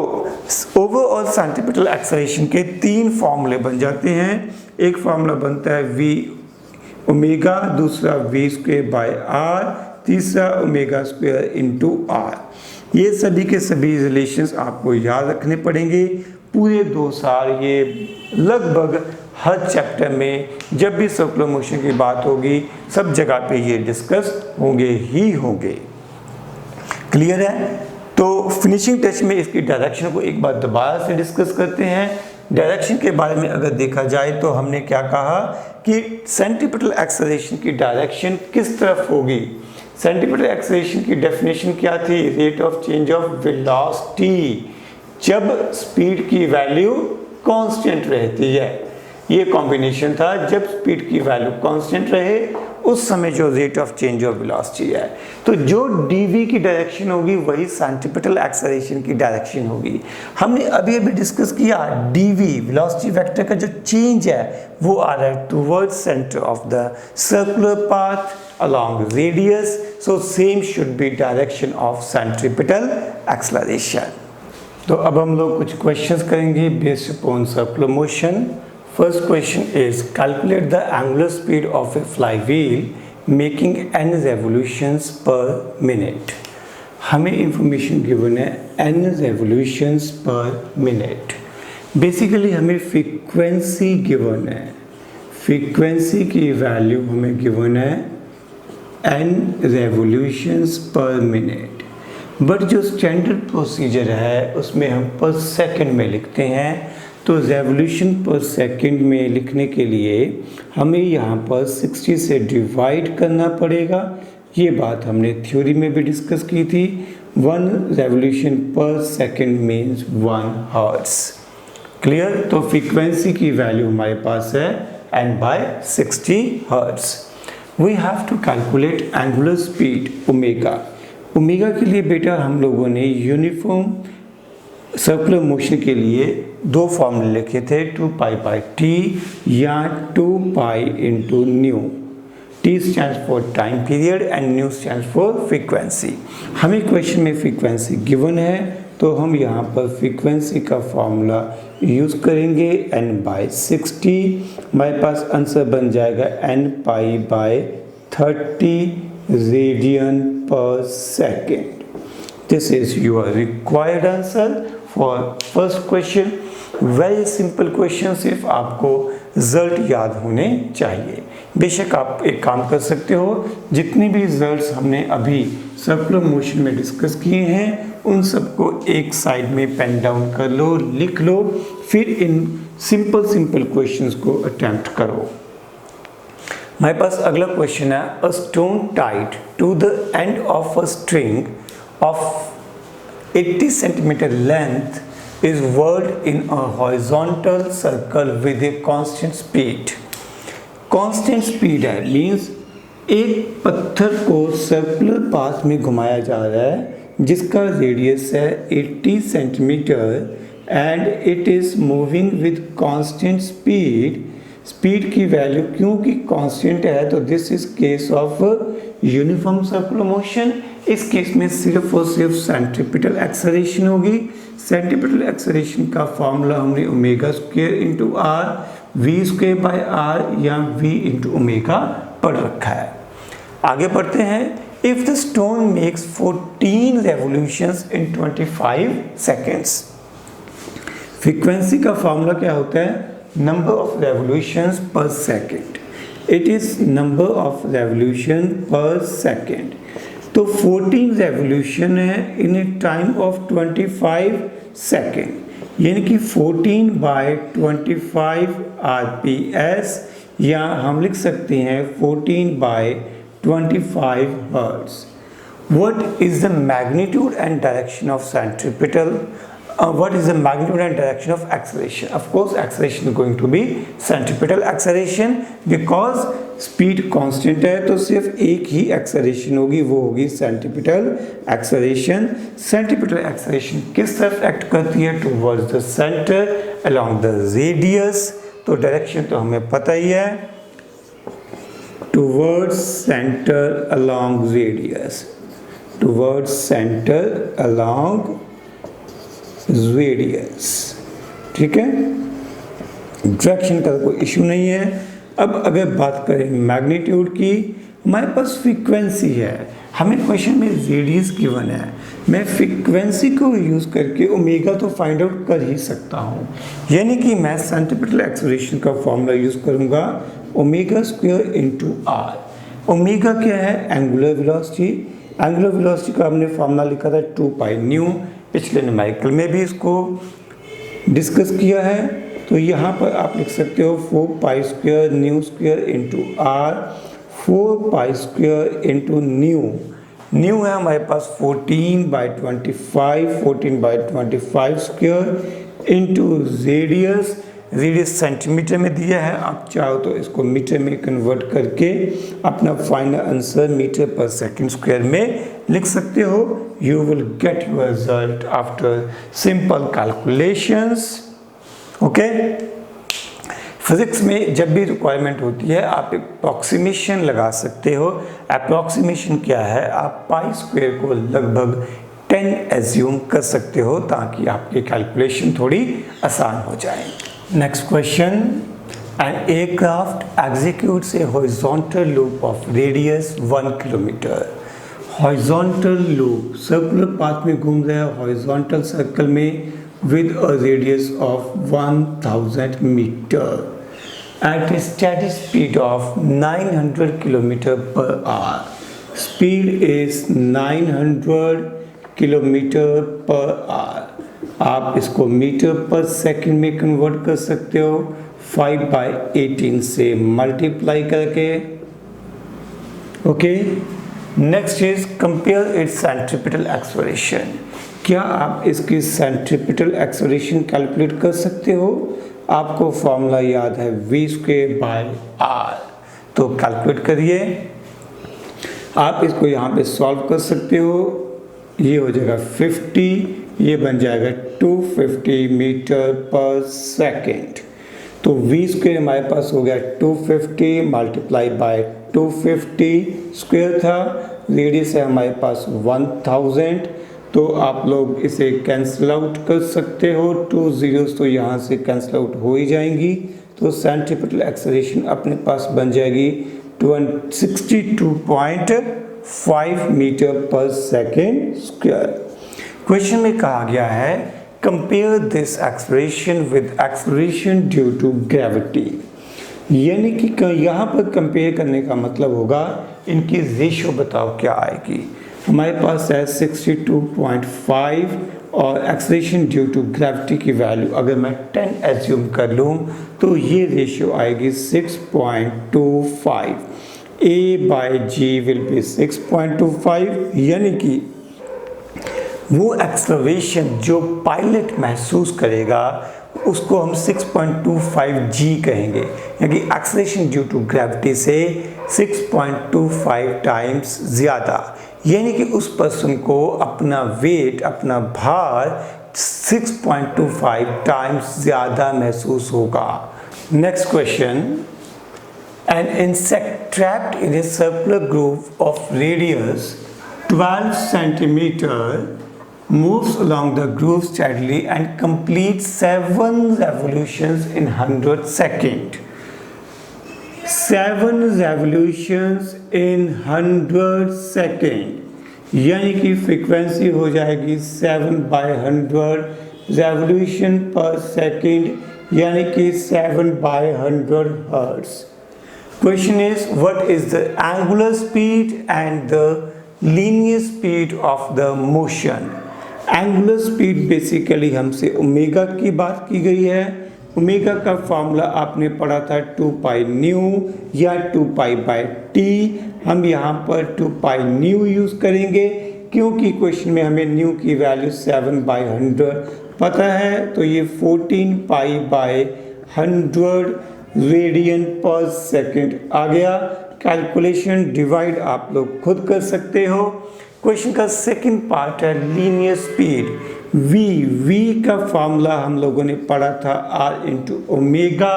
ओवरऑल सेंट्रीपिटल एक्सेलरेशन के तीन फॉर्मूले बन जाते हैं। एक फॉर्मूला बनता है v ओमेगा, दूसरा v स्क्वायर बाय आर, तीसरा ओमेगा स्क्वायर इंटू आर। ये सभी के सभी रिलेशंस आपको याद रखने पड़ेंगे पूरे 2 साल। ये लगभग हर चैप्टर में जब भी सर्कुलर मोशन की बात होगी सब जगह पे ये डिस्कस होंगे ही होंगे। क्लियर है। तो फिनिशिंग टच में इसकी डायरेक्शन को एक बार दोबारा से डिस्कस करते हैं। डायरेक्शन के बारे में अगर देखा जाए तो हमने क्या कहा कि सेंट्रीपिटल एक्सेलरेशन की डायरेक्शन किस तरफ होगी। सेंट्रीपिटल एक्सेलरेशन की डेफिनेशन क्या थी, rate of change of velocity जब स्पीड की वैल्यू कांस्टेंट रहती है। ये कॉम्बिनेशन था, जब स्पीड की वैल्यू कांस्टेंट रहे उस समय जो rate of change of velocity है। तो जो dv की डायरेक्शन होगी वही सेंट्रीपिटल एक्सेलरेशन की डायरेक्शन होगी। हमने अभी डिस्कस किया dv वेलोसिटी वेक्टर का जो चेंज है वो आ रहा है towards centre of the circular path along radius, so same should be direction of centripetal acceleration. तो अब हम लोग कुछ क्वेश्चंस करेंगे based upon circular motion. First question is calculate the angular speed of a flywheel making n revolutions per minute। हमें information given है n revolutions per minute। Basically हमें frequency given है, फ्रीक्वेंसी की वैल्यू हमें given है n revolutions per minute। But जो standard procedure है उसमें हम पर सेकंड में लिखते हैं। तो रेवोल्यूशन पर सेकंड में लिखने के लिए हमें यहाँ पर 60 से डिवाइड करना पड़ेगा। ये बात हमने थ्योरी में भी डिस्कस की थी। 1 रेवोल्यूशन पर सेकंड मीन्स 1 हर्ट्ज। क्लियर। तो फ्रीक्वेंसी की वैल्यू हमारे पास है n/60 hertz. We have to calculate angular speed omega. Omega के लिए बेटा हम लोगों ने यूनिफॉर्म सर्कुलर मोशन के लिए 2 फॉर्मूले लिखे थे, 2π/t या 2π into nu. t stands for time period and nu stands for frequency. हमें क्वेश्चन में फ्रीक्वेंसी गिवन है तो हम यहाँ पर फ्रीक्वेंसी का फॉर्मूला यूज़ करेंगे n/60। हमारे पास आंसर बन जाएगा nπ/30 radian per second. This is your required answer for first question। Very simple question, सिर्फ आपको रिजल्ट याद होने चाहिए। बेशक आप एक काम कर सकते हो, जितनी भी रिजल्ट्स हमने अभी सर्कुलर मोशन में डिस्कस किए हैं उन सबको एक साइड में पेन डाउन कर लो, लिख लो, फिर इन सिंपल क्वेश्चंस को अटेम्प्ट करो। हमारे पास अगला क्वेश्चन है, a stone tied to the end of a string of 80 centimetre length is whirled in a horizontal circle with a constant speed. Constant speed है मीन्स एक पत्थर को सर्कुलर पाथ में घुमाया जा रहा है जिसका रेडियस है 80 centimetre and it is moving with constant speed. Speed की वैल्यू क्योंकि कांस्टेंट है तो this is case of uniform circular motion. इस केस में सिर्फ और सिर्फ सेंट्रीपिटल एक्सेलरेशन होगी। सेंट्रीपिटल एक्सेलरेशन का फॉर्मूला हमने omega square into R V square by R या वी इंटू ओमेगा पढ़ रखा है। आगे बढ़ते हैं। If the stone makes 14 revolutions in 25 seconds, frequency का फॉर्मूला क्या होता है? नंबर ऑफ रेवोल्यूशंस पर second. It is number of revolution पर सेकेंड। तो 14 रेवोल्यूशन है in A time of 25 second, यानी कि 14 बाय 25 RPS, या हम लिख सकते हैं 14 by 25 hertz. What is the magnitude and direction of centripetal? What is the magnitude and direction of acceleration? Of course, acceleration is going to be centripetal acceleration because speed constant है तो सिर्फ एक ही acceleration होगी, वो होगी centripetal acceleration. Centripetal acceleration किस तरफ act करती है? Towards the center along the radius. तो direction तो हमें पता ही है, towards center along radius. Towards center along radius, ठीक है। डायरेक्शन का कोई इशू नहीं है। अब अगर बात करें मैग्नीट्यूड की, हमारे पास फ्रीक्वेंसी है, हमें क्वेश्चन में रेडियस गिवन है, मैं फ्रीक्वेंसी को यूज़ करके ओमेगा तो फाइंड आउट कर ही सकता हूँ, यानी कि मैं सेंट्रीपिटल एक्सेलरेशन का फॉर्मूला यूज़ करूँगा omega square into R. Omega क्या है? Angular velocity. एंगुलर वेलोसिटी का हमने फॉर्मूला लिखा था 2 पाई न्यू, पिछले न्यूमेरिकल में भी इसको डिस्कस किया है। तो यहाँ पर आप लिख सकते हो 4 pi square nu square into R, 4 pi square into nu. Nu है हमारे पास 14 by 25, 14 by 25 square into radius. Radius centimetre में दिया है, आप चाहो तो इसको मीटर में कन्वर्ट करके अपना फाइनल आंसर मीटर पर सेकंड स्क्वायर में लिख सकते हो। You will get your result after simple calculations. Okay, physics में जब भी रिक्वायरमेंट होती है आप अप्रॉक्सीमेशन लगा सकते हो। अप्रॉक्सीमेशन क्या है? आप पाई स्क्वायर को लगभग 10 एज्यूम कर सकते हो ताकि आपकी कैलकुलेशन थोड़ी आसान हो जाए। Next question, an aircraft executes a horizontal loop of radius 1 kilometer. Horizontal loop, circular path में घूम रहा है horizontal circle में with a radius of 1000 meter at a steady speed of 900 kilometer per hour. Speed is 900 kilometer per hour. आप इसको metre पर second में convert कर सकते हो 5 बाई 18 से मल्टीप्लाई करके। Okay, next is compare it's centripetal acceleration. क्या आप इसकी सेंट्रीपिटल एक्सेलरेशन कैलकुलेट कर सकते हो? आपको फॉर्मूला याद है वी स्क्वायर बाय आर, तो कैलकुलेट करिए। आप इसको यहाँ पे सॉल्व कर सकते हो, ये हो जाएगा 50, ये बन जाएगा 250 मीटर पर सेकेंड। तो वी स्क्वायर हमारे पास हो गया 250 मल्टीप्लाई बाय 250 स्क्वायर था, रेडियस है हमारे पास 1000। तो आप लोग इसे कैंसिल आउट कर सकते हो, 2 जीरोस तो यहाँ से कैंसिल आउट हो ही जाएंगी। तो सेंट्रीपिटल एक्सेलरेशन अपने पास बन जाएगी 62.5 मीटर पर सेकेंड स्क्वायर। क्वेश्चन में कहा गया है compare this acceleration with acceleration due to gravity, यानी कि यहाँ पर कंपेयर करने का मतलब होगा इनकी रेशियो बताओ क्या आएगी। हमारे पास है 62.5 और एक्सेलरेशन ड्यू टू ग्रेविटी की वैल्यू अगर मैं 10 एज्यूम कर लूँ तो ये रेशियो आएगी 6.25। A/G विल बी 6.25, यानी कि वो एक्सेलरेशन जो पायलट महसूस करेगा उसको हम 6.25 G कहेंगे, यानी एक्सेलरेशन ड्यू टू ग्रेविटी से 6.25 टाइम्स ज़्यादा, यानी कि उस पर्सन को अपना वेट, अपना भार 6.25 टाइम्स ज़्यादा महसूस होगा। Next question, an insect trapped in a circular groove of radius 12 centimeter moves along the groove steadily and completes 7 revolutions in 100 seconds. 7 revolutions in 100 seconds, यानी कि फ्रीक्वेंसी हो जाएगी 7/100 revolution per second, यानी कि 7/100 hertz. Question is, what is the angular speed and the linear speed of the motion? Angular speed basically हमसे omega की बात की गई है। ओमेगा का फॉर्मूला आपने पढ़ा था 2 पाई न्यू या 2 पाई बाय टी। हम यहाँ पर 2 पाई न्यू यूज़ करेंगे क्योंकि क्वेश्चन में हमें न्यू की वैल्यू 7/100 पता है, तो ये 14 pi by 100 radian per second आ गया। कैलकुलेशन डिवाइड आप लोग खुद कर सकते हो। क्वेश्चन का सेकंड पार्ट है लीनियर स्पीड। वी का फॉर्मूला हम लोगों ने पढ़ा था R इंटू ओमेगा।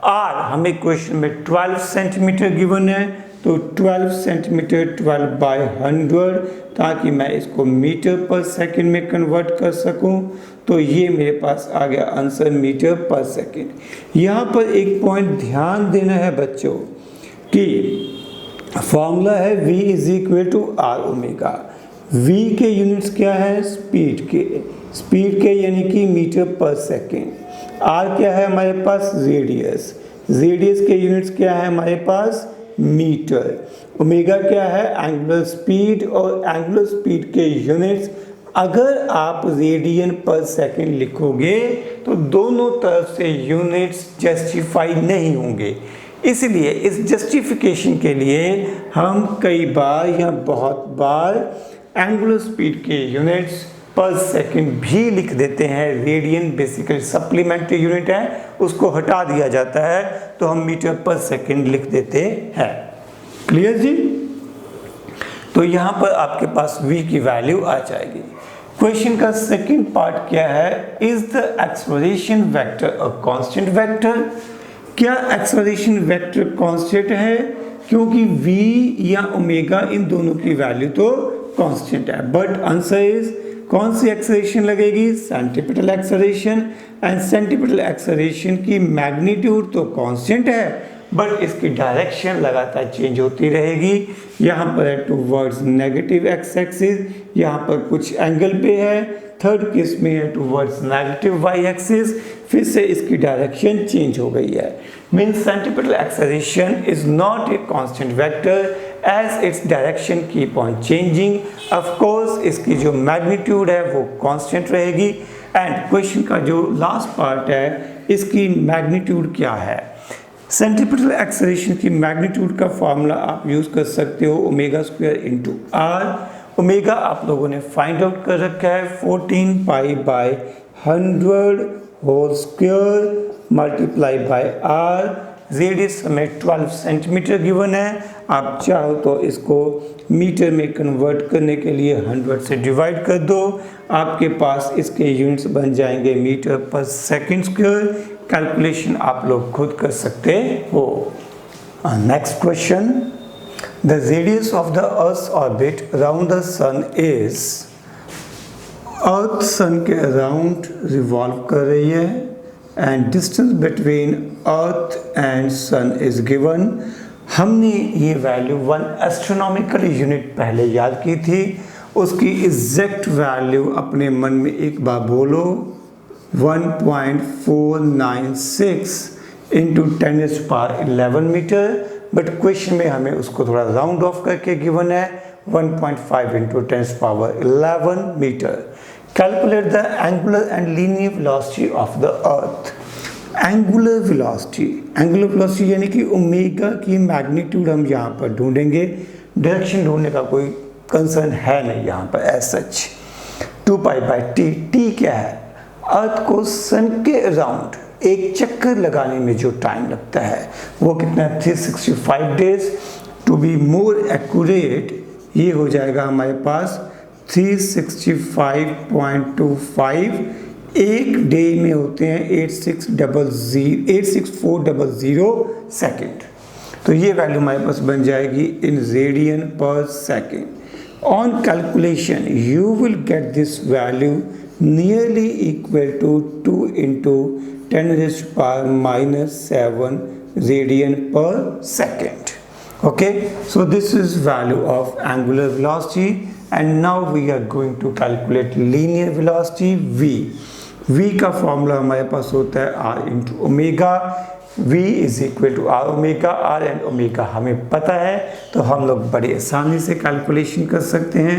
R हमें क्वेश्चन में 12 सेंटीमीटर गिवन है, तो 12 सेंटीमीटर 12/100, ताकि मैं इसको मीटर पर सेकंड में कन्वर्ट कर सकूं, तो ये मेरे पास आ गया आंसर मीटर पर सेकंड। यहाँ पर एक पॉइंट ध्यान देना है बच्चों कि फॉर्मूला है V is equal to R omega. V के यूनिट्स क्या है? स्पीड के यानी कि मीटर पर सेकंड। R क्या है हमारे पास? रेडियस के यूनिट्स क्या है हमारे पास? मीटर। ओमेगा क्या है? एंगुलर स्पीड, और एंगुलर स्पीड के यूनिट्स अगर आप रेडियन पर सेकंड लिखोगे तो दोनों तरफ से यूनिट्स जस्टिफाई नहीं होंगे। इसलिए इस जस्टिफिकेशन के लिए हम कई बार या बहुत बार एंगुलर स्पीड के यूनिट्स पर सेकंड भी लिख देते हैं। रेडियन बेसिकली सप्लीमेंट्री यूनिट है, उसको हटा दिया जाता है, तो हम मीटर पर सेकंड लिख देते हैं। क्लियर जी? तो यहाँ पर आपके पास V की वैल्यू आ जाएगी। क्वेश्चन का सेकंड पार्ट क्या है? Is the acceleration vector a constant vector? क्या एक्सेलरेशन वेक्टर कांस्टेंट है? क्योंकि V या ओमेगा इन दोनों की वैल्यू तो कांस्टेंट है, बट आंसर इज कौन सी एक्सेलरेशन लगेगी? Centripetal acceleration. And centripetal acceleration की मैग्नीट्यूड तो कांस्टेंट है, बट इसकी डायरेक्शन लगातार चेंज होती रहेगी। यहाँ पर है टूवर्ड्स नेगेटिव एक्स एक्सिस, यहाँ पर कुछ एंगल पे है, थर्ड केस में है टूवर्ड्स नेगेटिव वाई एक्सिस, फिर से इसकी डायरेक्शन चेंज हो गई है। Means centripetal acceleration is not a constant vector as its direction keep on changing. Of course इसकी जो मैग्नीट्यूड है वो कांस्टेंट रहेगी। एंड क्वेश्चन का जो लास्ट पार्ट है, इसकी मैग्नीट्यूड क्या है? सेंट्रीपिटल एक्सेलरेशन की मैग्नीट्यूड का फॉर्मूला आप यूज़ कर सकते हो omega square into R. Omega आप लोगों ने फाइंड आउट कर रखा है 14 pi by 100 whole square multiply by R. Radius हमें 12 सेंटीमीटर गिवन है। आप चाहो तो इसको मीटर में कन्वर्ट करने के लिए 100 से डिवाइड कर दो, आपके पास इसके यूनिट्स बन जाएंगे मीटर पर सेकंड स्क्वायर। कैलकुलेशन आप लोग खुद कर सकते हो। Next question, the radius of the earth orbit around the sun is. Earth sun के अराउंड रिवॉल्व कर रही है and distance between earth and sun is given. हमने ये वैल्यू 1 एस्ट्रोनॉमिकल यूनिट पहले याद की थी, उसकी एग्जैक्ट वैल्यू अपने मन में एक बार बोलो, 1.496 इंटू 10⁻11 मीटर। बट क्वेश्चन में हमें उसको थोड़ा राउंड ऑफ करके गिवन है 1.5 into 10 power 11 metre. Calculate the angular and linear velocity of the earth. Angular velocity यानी कि ओमेगा की मैग्नीट्यूड हम यहाँ पर ढूंढेंगे, डायरेक्शन ढूंढने का कोई कंसर्न है नहीं यहाँ पर as such. 2 pi by T, T क्या है? अर्थ को सन के अराउंड एक चक्कर लगाने में जो टाइम लगता है वो कितना है? 365 days. To be more accurate ये हो जाएगा हमारे पास 365.25। एक डे में होते हैं 86400 सेकेंड। तो ये वैल्यू हमारे पास बन जाएगी in radian per second. On calculation you will get this value nearly equal to 2 into 10⁻⁻7 radian per second. Okay, so this is value of angular velocity, and now we are going to calculate linear velocity v। v का formula हमारे पास होता है r into omega. v is equal to r omega. r and omega हमें पता है तो हम लोग बड़ी आसानी से कैलकुलेशन कर सकते हैं।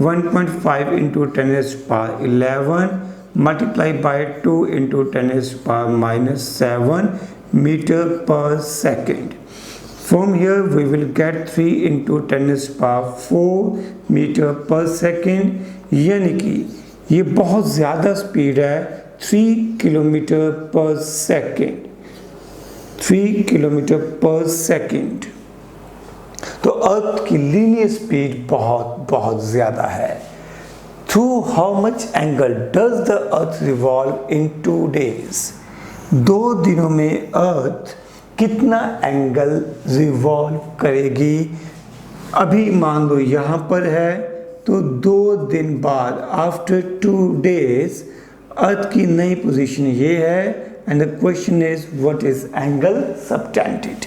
1.5 into 10⁻11 multiply by 2 into 10⁻⁻7 meter per second। From here we will get 3 into 10⁻4 metre पर सेकेंड, यानी कि ये बहुत ज़्यादा स्पीड है, 3 किलोमीटर पर सेकेंड। 3 किलोमीटर पर सेकेंड। तो अर्थ की लीनियर स्पीड बहुत ज़्यादा है। Through how much angle does the earth revolve in 2 days? 2 दिनों में अर्थ कितना एंगल रिवॉल्व करेगी? अभी मान लो यहाँ पर है तो 2 दिन बाद आफ्टर 2 days अर्थ की नई पोजीशन ये है। And the question is what is angle subtended.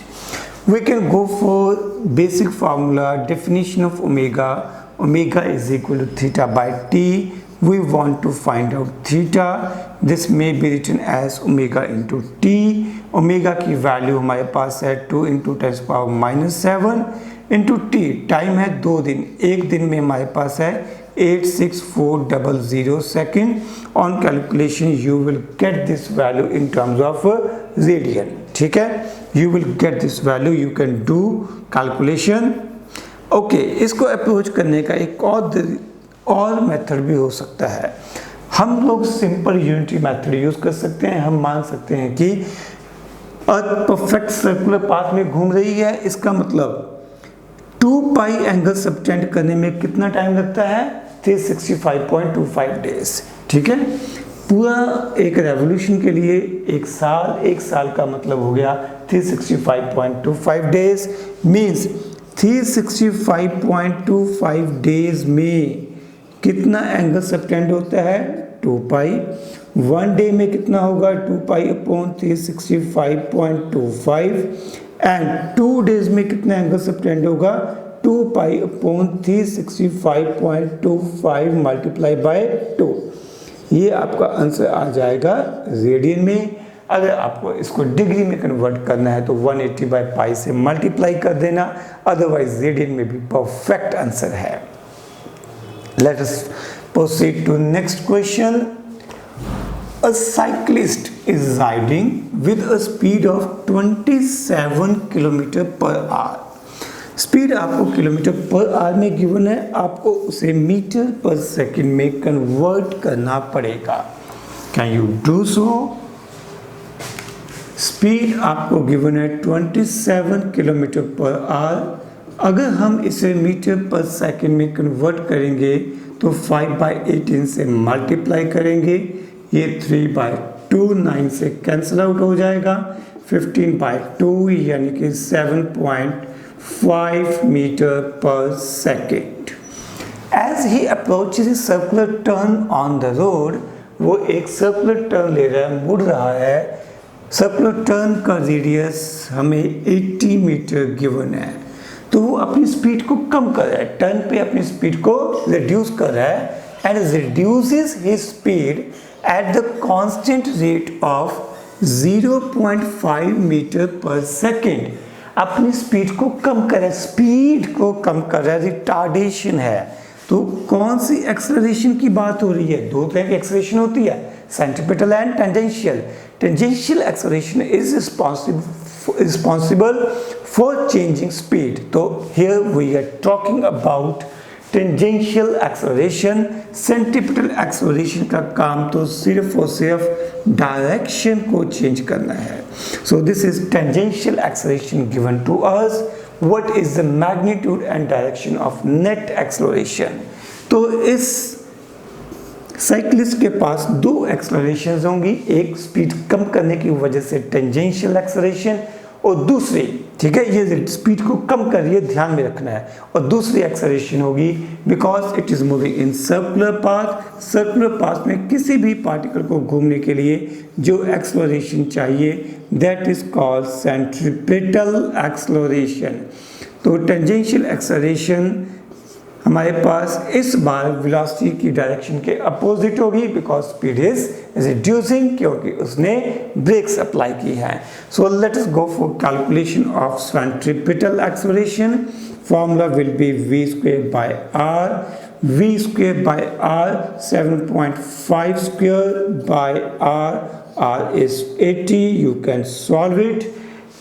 We can go for basic formula definition of omega. Omega is equal to theta by T. We want to find out theta. This may be written as omega into t. Omega की value हमारे पास है 2 into 10⁻⁻7 into t। Time है 2 दिन। एक दिन में हमारे पास है 86400 second. On calculation you will get this value in terms of radian. ठीक है, you will get this value, you can do calculation. Okay, इसको अप्रोच करने का एक और मेथड भी हो सकता है। हम लोग सिंपल यूनिटी मेथड यूज कर सकते हैं। हम मान सकते हैं कि अर्थ परफेक्ट सर्कुलर पाथ में घूम रही है, इसका मतलब 2 पाई एंगल सबटेंड करने में कितना टाइम लगता है? 365.25 डेज। ठीक है, पूरा एक रेवोल्यूशन के लिए एक साल का मतलब हो गया 365.25 डेज। मीन्स 365.25 डेज में कितना एंगल सबटेंड होता है? 2 पाई। 1 डे में कितना होगा? 2 पाई अपॉन 365.25। एंड 2 डेज में कितना एंगल सबटेंड होगा? 2 पाई अपॉन 365.25 मल्टीप्लाई बाय 2। ये आपका आंसर आ जाएगा रेडियन में। अगर आपको इसको डिग्री में कन्वर्ट करना है तो 180/पाई से मल्टीप्लाई कर देना, अदरवाइज रेडियन में भी परफेक्ट आंसर है। Let us proceed to next question. A cyclist is riding with a speed of 27 km per hour. Speed आपको किलोमीटर पर आवर में गिवन है, आपको उसे मीटर पर सेकंड में कन्वर्ट करना पड़ेगा। Can you do so? Speed आपको गिवन है 27 किलोमीटर पर आवर। अगर हम इसे मीटर पर सेकंड में कन्वर्ट करेंगे तो 5/18 से मल्टीप्लाई करेंगे, ये 3/2 9 से कैंसिल आउट हो जाएगा, 15/2 यानी कि 7.5 मीटर पर second. As he approaches circular turn on the road, वो एक सर्कुलर टर्न ले रहा है, मुड़ रहा है। सर्कुलर टर्न का रेडियस हमें 80 मीटर गिवन है, तो वो अपनी स्पीड को कम कर रहा है, टर्न पे अपनी स्पीड को रिड्यूस कर रहा है। And reduces his speed at the constant rate of 0.5 metre पर सेकेंड। अपनी स्पीड को कम कर रहा है, स्पीड को कम कर रहा है, रिटार्डेशन है। तो कौन सी एक्सेलरेशन की बात हो रही है? दो तरह की एक्सेलरेशन होती है, centripetal and tangential. Tangential acceleration is responsible for changing speed. तो here we are talking about tangential acceleration. Centripetal acceleration का काम तो सिर्फ और सिर्फ डायरेक्शन को चेंज करना है। So this is tangential acceleration given to us. What is the magnitude and direction of net acceleration? तो इस साइक्लिस्ट के पास दो एक्सेलरेशंस होंगी, एक स्पीड कम करने की वजह से टेंजेंशियल एक्सेलरेशन, और दूसरी, ठीक है, ये स्पीड को कम कर रही है, ध्यान में रखना है, और दूसरी एक्सेलरेशन होगी because it is moving in circular path. Circular path में किसी भी पार्टिकल को घूमने के लिए जो एक्सेलरेशन चाहिए that is called centripetal acceleration. तो टेंजेंशियल एक्सेलरेशन हमारे पास इस बार वेलोसिटी की डायरेक्शन के अपोजिट होगी बिकॉज स्पीड इज रिड्यूसिंग, क्योंकि उसने ब्रेक्स अप्लाई की है। So let us go for calculation of centripetal acceleration. Formula will be v square by r, v square by r 7.5 square by r is 80, you can solve it।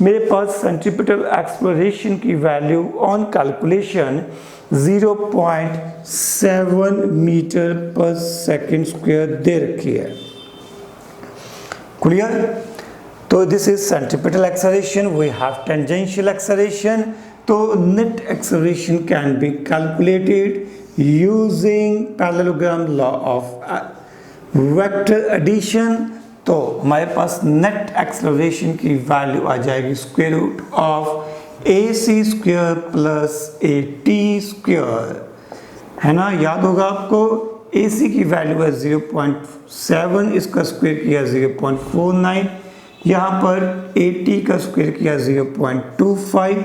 मेरे पास centripetal acceleration की value on calculation 0.7 meter पर second square दे रखी है। Clear? तो this is centripetal acceleration, we have tangential acceleration. तो net acceleration can be calculated using parallelogram law of vector addition. तो हमारे पास नेट एक्सेलरेशन की वैल्यू आ जाएगी square root of AC square plus AT square, है ना, याद होगा आपको। AC की वैल्यू है 0.7, इसका स्क्वायर किया 0.49, यहाँ पर AT का स्क्वायर किया 0.25,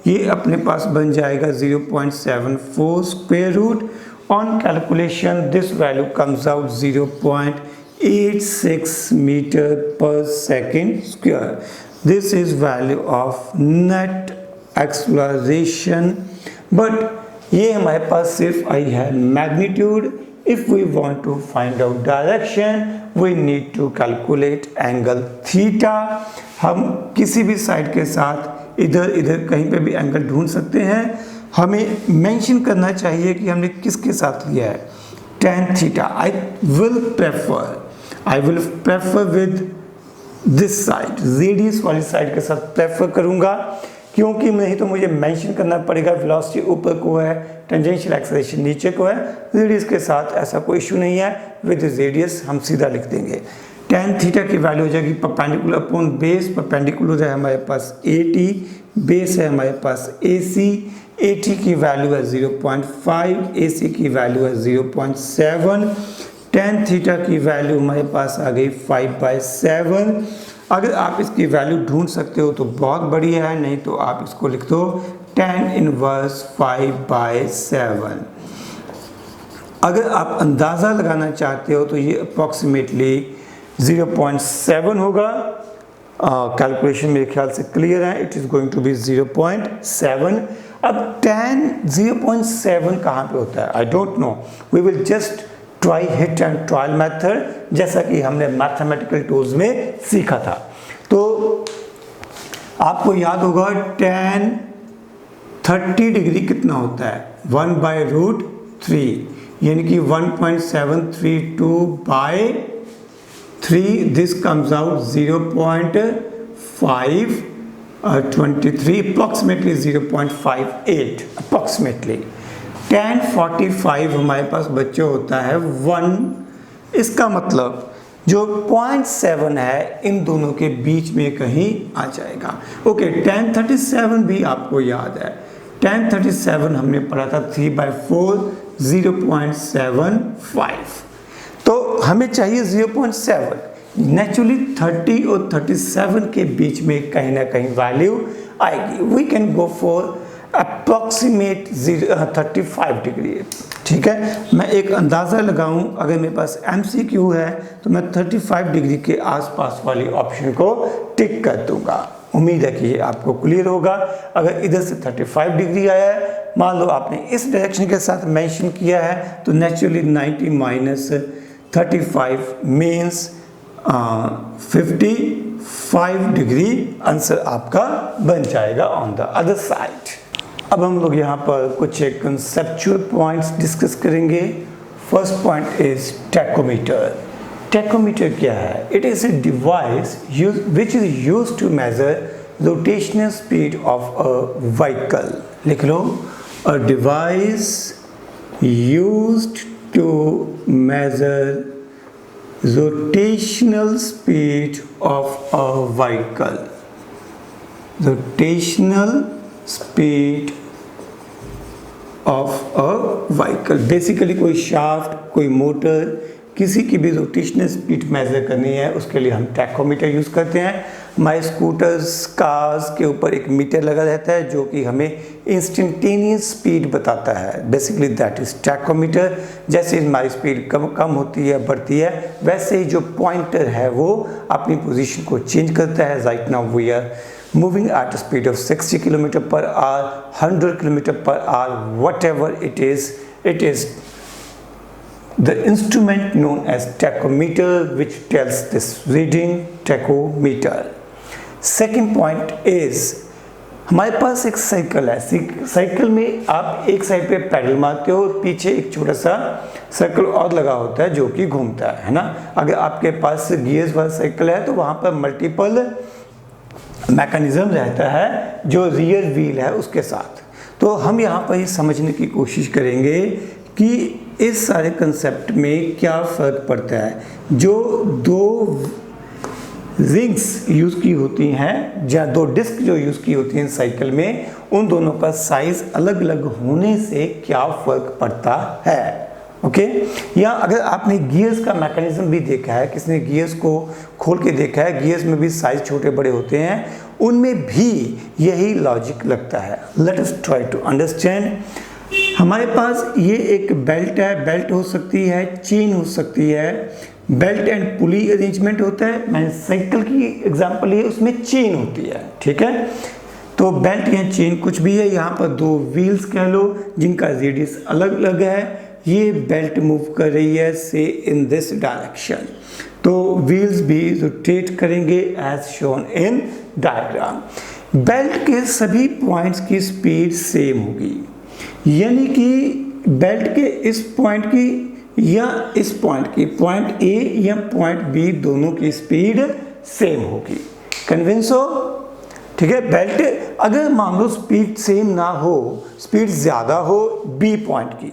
ये अपने पास बन जाएगा 0.74 square root. On calculation this value comes out 0.86 meter पर second square. This is value of net acceleration, but ये हमारे पास सिर्फ आई है magnitude. If we want to find out direction we need to calculate angle theta. हम किसी भी साइड के साथ इधर इधर कहीं पे भी एंगल ढूंढ सकते हैं। हमें मेंशन करना चाहिए कि हमने किसके साथ लिया है, tan theta. I will prefer with this side, radius वाली साइड के साथ प्रेफर करूंगा, क्योंकि नहीं तो मुझे मेंशन करना पड़ेगा वेलोसिटी ऊपर को है, टेंजेंशियल एक्सेलरेशन नीचे को है। रेडियस के साथ ऐसा कोई इशू नहीं है, विद रेडियस हम सीधा लिख देंगे। tan थीटा की वैल्यू हो जाएगी परपेंडिकुलर अपॉन बेस। परपेंडिकुलर है हमारे पास AT, बेस है हमारे पास AC। AT की वैल्यू है 0.5, AC की वैल्यू है 0.7। tan थीटा की वैल्यू हमारे पास आ गई 5/7। अगर आप इसकी वैल्यू ढूंढ सकते हो तो बहुत बढ़िया है, नहीं तो आप इसको लिख दो tan इनवर्स 5/7। अगर आप अंदाज़ा लगाना चाहते हो तो ये अप्रॉक्सीमेटली 0.7 होगा। कैलकुलेशन मेरे ख्याल से क्लियर है, it is going to be 0.7। अब tan 0.7 कहाँ पे होता है I don't know, we will just try hit and trial method, जैसा कि हमने मैथमेटिकल टूल्स में सीखा था। तो आपको याद होगा tan 30 डिग्री कितना होता है, 1/√3, यानी कि 1.732/3, this comes out 0.523, approximately 0.58 approximately. tan 45 हमारे पास बच्चे होता है 1, इसका मतलब जो 0.7 है इन दोनों के बीच में कहीं आ जाएगा। ओके, tan 37 भी आपको याद है, tan 37 हमने पढ़ा था 3/4, 0.75। तो हमें चाहिए 0.7। नेचुरली 30 और 37 के बीच में कहीं ना कहीं वैल्यू आएगी। We can go for approximate 35 degree, ठीक है। मैं एक अंदाज़ा लगाऊं, अगर मेरे पास MCQ है तो मैं 35 डिग्री के आसपास वाली ऑप्शन को टिक कर दूंगा। उम्मीद है कि ये आपको क्लियर होगा। अगर इधर से 35 डिग्री आया है, मान लो आपने इस डायरेक्शन के साथ मेंशन किया है, तो naturally 90 minus 35 means 55 degree answer आपका बन जाएगा ऑन द अदर साइड। अब हम लोग यहाँ पर कुछ एक कंसेप्चुअल पॉइंट्स डिस्कस करेंगे। First point is tachometer. Tachometer क्या है? It is a device which is used to measure rotational speed of a vehicle. लिख लो, a device used to measure rotational speed of a vehicle. Rotational speed of a vehicle. Basically कोई shaft, कोई motor, किसी की भी rotational speed measure करनी है, उसके लिए हम टैकोमीटर यूज़ करते हैं। हमारे स्कूटर्स, कार्स के ऊपर एक मीटर लगा रहता है जो कि हमें इंस्टेंटेनियस स्पीड बताता है। Basically that is tachometer. जैसे हमारी स्पीड कम होती है, बढ़ती है, वैसे ही जो पॉइंटर है वो अपनी पोजीशन को चेंज करता है। Right now we are moving at a speed of 60 kilometre per hour, 100 kilometre per hour, whatever it is the instrument known as tachometer which tells this reading, tachometer. Second point is हमारे पास एक cycle है। Cycle में आप एक side पे pedal मारते हो, पीछे एक छोटा सा सर्कल और लगा होता है जो कि घूमता है ना। अगर आपके पास गियर्स वाला साइकिल है तो वहाँ पर मल्टीपल मैकेनिज्म रहता है जो रियर व्हील है उसके साथ। तो हम यहाँ पर ये समझने की कोशिश करेंगे कि इस सारे कंसेप्ट में क्या फ़र्क पड़ता है। जो दो रिंग्स यूज़ की होती हैं या दो डिस्क जो यूज़ की होती हैं साइकिल में, उन दोनों का साइज़ अलग अलग होने से क्या फ़र्क पड़ता है। ओके, या अगर आपने गियर्स का मैकेनिज्म भी देखा है, किसी ने गियर्स को खोल के देखा है, गियर्स में भी साइज़ छोटे बड़े होते हैं, उनमें भी यही लॉजिक लगता है। Let us try to understand. हमारे पास ये एक बेल्ट है, बेल्ट हो सकती है, चेन हो सकती है, बेल्ट एंड पुली अरेंजमेंट होता है। मैंने साइकिल की एग्जांपल ली है, उसमें चेन होती है, ठीक है। तो बेल्ट या चेन कुछ भी है। यहाँ पर दो व्हील्स कह लो जिनका रेडियस अलग अलग है। ये बेल्ट मूव कर रही है से इन दिस डायरेक्शन, तो व्हील्स भी रोटेट करेंगे as shown in diagram. Belt के सभी पॉइंट्स की स्पीड सेम होगी, यानी कि बेल्ट के इस पॉइंट की या इस पॉइंट की, पॉइंट ए या पॉइंट बी, दोनों की स्पीड सेम होगी। कन्विंस हो? ठीक है। बेल्ट अगर मान लो स्पीड सेम ना हो, स्पीड ज़्यादा हो बी पॉइंट की,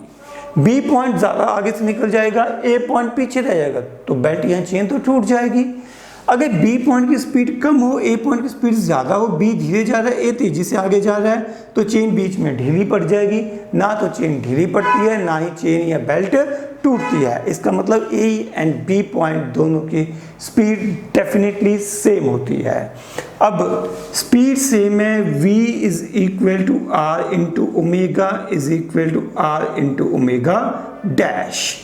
बी पॉइंट ज़्यादा आगे से निकल जाएगा, ए पॉइंट पीछे रह जाएगा, तो बेल्ट या चेन तो टूट जाएगी। अगर बी पॉइंट की स्पीड कम हो, ए पॉइंट की स्पीड ज़्यादा हो, बी धीरे जा रहा है, ए तेजी से आगे जा रहा है, तो चेन बीच में ढीली पड़ जाएगी। ना तो चेन ढीली पड़ती है, ना ही चेन या बेल्ट टूटती है। इसका मतलब ए एंड बी पॉइंट दोनों की स्पीड डेफिनेटली सेम होती है। अब स्पीड सेम है, v is equal to are into omega is equal to are into omega dash.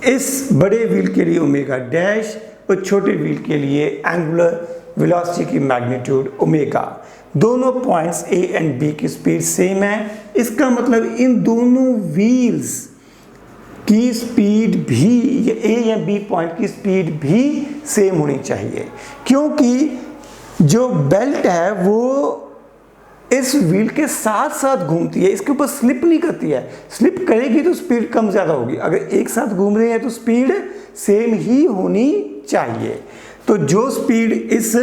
इस बड़े व्हील के लिए ओमेगा डैश और छोटे व्हील के लिए एंगुलर वेलोसिटी की मैग्नीट्यूड ओमेगा। दोनों पॉइंट्स ए एंड बी की स्पीड सेम है। इसका मतलब इन दोनों व्हील्स की स्पीड भी, ए या बी पॉइंट की स्पीड भी सेम होनी चाहिए, क्योंकि जो बेल्ट है वो इस व्हील के साथ साथ घूमती है, इसके ऊपर स्लिप नहीं करती है। स्लिप करेगी तो स्पीड कम ज़्यादा होगी। अगर एक साथ घूम रहे हैं तो स्पीड सेम ही होनी चाहिए। तो जो स्पीड इस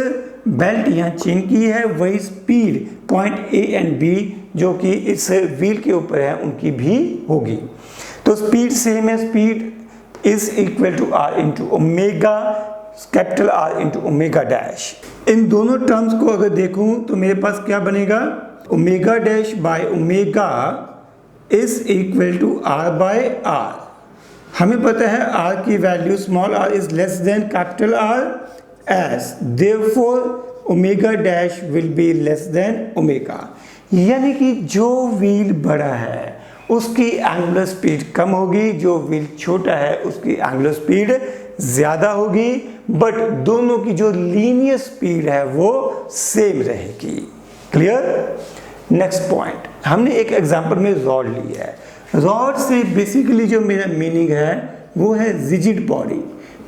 बेल्ट या चेन की है, वही speed point A and B जो कि इस व्हील के ऊपर है उनकी भी होगी। तो स्पीड सेम है, speed is equal to are into omega, capital R into omega dash. इन दोनों टर्म्स को अगर देखूं तो मेरे पास क्या बनेगा, omega dash by omega is equal to R by R. हमें पता है आर की value small R is less than capital R S, therefore omega dash will be less than omega. यानी कि जो व्हील बड़ा है उसकी एंगुलर स्पीड कम होगी, जो व्हील छोटा है उसकी एंगुलर स्पीड ज़्यादा होगी, बट दोनों की जो लीनियर स्पीड है वो सेम रहेगी। क्लियर? नेक्स्ट पॉइंट, हमने एक एग्जांपल में रॉड लिया है। रॉड से बेसिकली जो मेरा मीनिंग है वो है रिजिड बॉडी।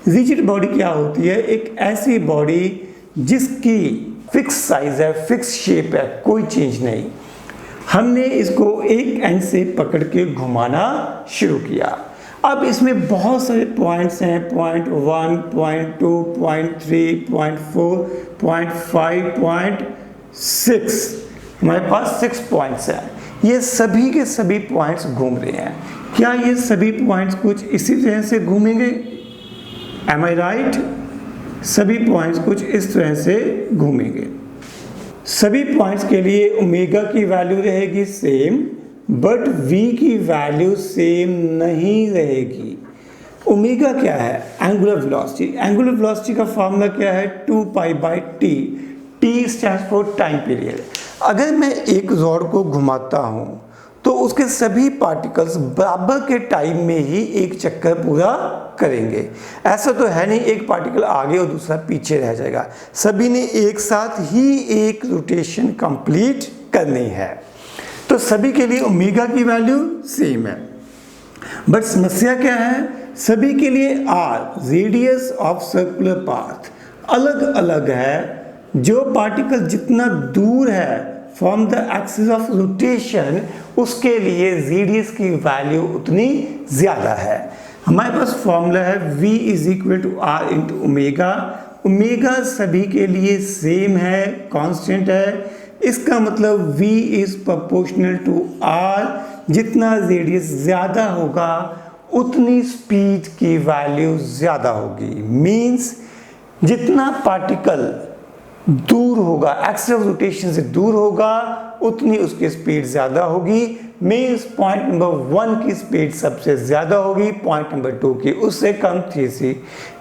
रिजिड बॉडी क्या होती है? एक ऐसी बॉडी जिसकी फिक्स साइज है, फिक्स शेप है, कोई चेंज नहीं। हमने इसको एक एंड से पकड़ के घुमाना शुरू किया। अब इसमें बहुत सारे पॉइंट्स हैं, point 1, point 2, point 3, point 4, point 5, point 6। हमारे पास 6 पॉइंट्स हैं। ये सभी के सभी पॉइंट्स घूम रहे हैं। क्या ये सभी पॉइंट्स कुछ इसी तरह से घूमेंगे? एम आई राइट? सभी पॉइंट्स कुछ इस तरह से घूमेंगे। सभी पॉइंट्स के लिए ओमेगा की वैल्यू रहेगी सेम, बट v की वैल्यू सेम नहीं रहेगी। ओमेगा क्या है? Angular velocity. एंगुलर वेलोसिटी का फॉर्मूला क्या है? 2 pi by T. T stands for time period. अगर मैं एक रॉड को घुमाता हूं तो उसके सभी पार्टिकल्स बराबर के टाइम में ही एक चक्कर पूरा करेंगे। ऐसा तो है नहीं एक पार्टिकल आगे और दूसरा पीछे रह जाएगा। सभी ने एक साथ ही एक रोटेशन कंप्लीट करनी है। तो सभी के लिए ओमेगा की वैल्यू सेम है, बट समस्या क्या है? सभी के लिए R, radius of circular path, अलग अलग है। जो पार्टिकल जितना दूर है from the axis of rotation, उसके लिए रेडियस की वैल्यू उतनी ज़्यादा है। हमारे पास फॉर्मूला है v is equal to are into omega. Omega सभी के लिए सेम है, कांस्टेंट है। इसका मतलब v is proportional to r। जितना रेडियस ज़्यादा होगा उतनी स्पीड की वैल्यू ज़्यादा होगी। मीन्स जितना पार्टिकल दूर होगा, एक्सिस ऑफ रोटेशन से दूर होगा, उतनी उसकी स्पीड ज़्यादा होगी। मीन्स पॉइंट नंबर 1 की स्पीड सबसे ज़्यादा होगी, पॉइंट नंबर 2 की उससे कम,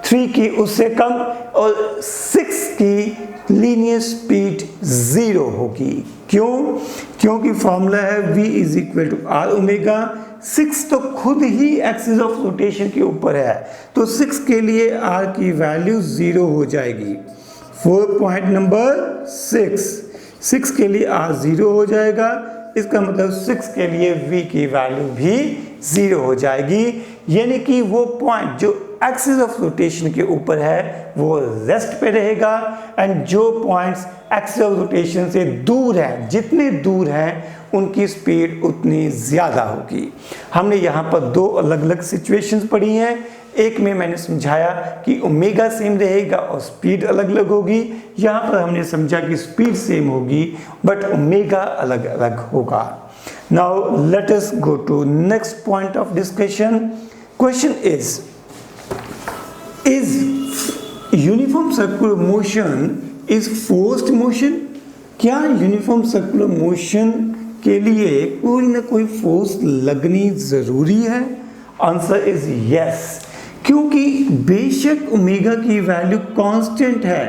3 की उससे कम, और 6 की लीनियर स्पीड 0 होगी। क्यों? क्योंकि फॉर्मूला है v is equal to R omega. 6 तो खुद ही एक्सिस ऑफ रोटेशन के ऊपर है, तो 6 के लिए r की वैल्यू 0 हो जाएगी। पॉइंट नंबर 6 के लिए r 0 हो जाएगा। इसका मतलब 6 के लिए v की वैल्यू भी 0 हो जाएगी। यानी कि वो पॉइंट जो एक्सिस ऑफ रोटेशन के ऊपर है वो रेस्ट पे रहेगा, एंड जो पॉइंट्स एक्सिस ऑफ रोटेशन से दूर हैं, जितने दूर हैं उनकी स्पीड उतनी ज़्यादा होगी। हमने यहाँ पर 2 अलग अलग सिचुएशंस पढ़ी हैं। एक में मैंने समझाया कि ओमेगा सेम रहेगा और स्पीड अलग अलग होगी। यहाँ पर हमने समझा कि स्पीड सेम होगी बट ओमेगा अलग अलग होगा। Now let us go to next point of discussion. Question is uniform circular motion is forced motion? क्या यूनिफॉर्म सर्कुलर मोशन के लिए कोई ना कोई फोर्स लगनी ज़रूरी है? Answer is yes. क्योंकि बेशक ओमेगा की वैल्यू कांस्टेंट है,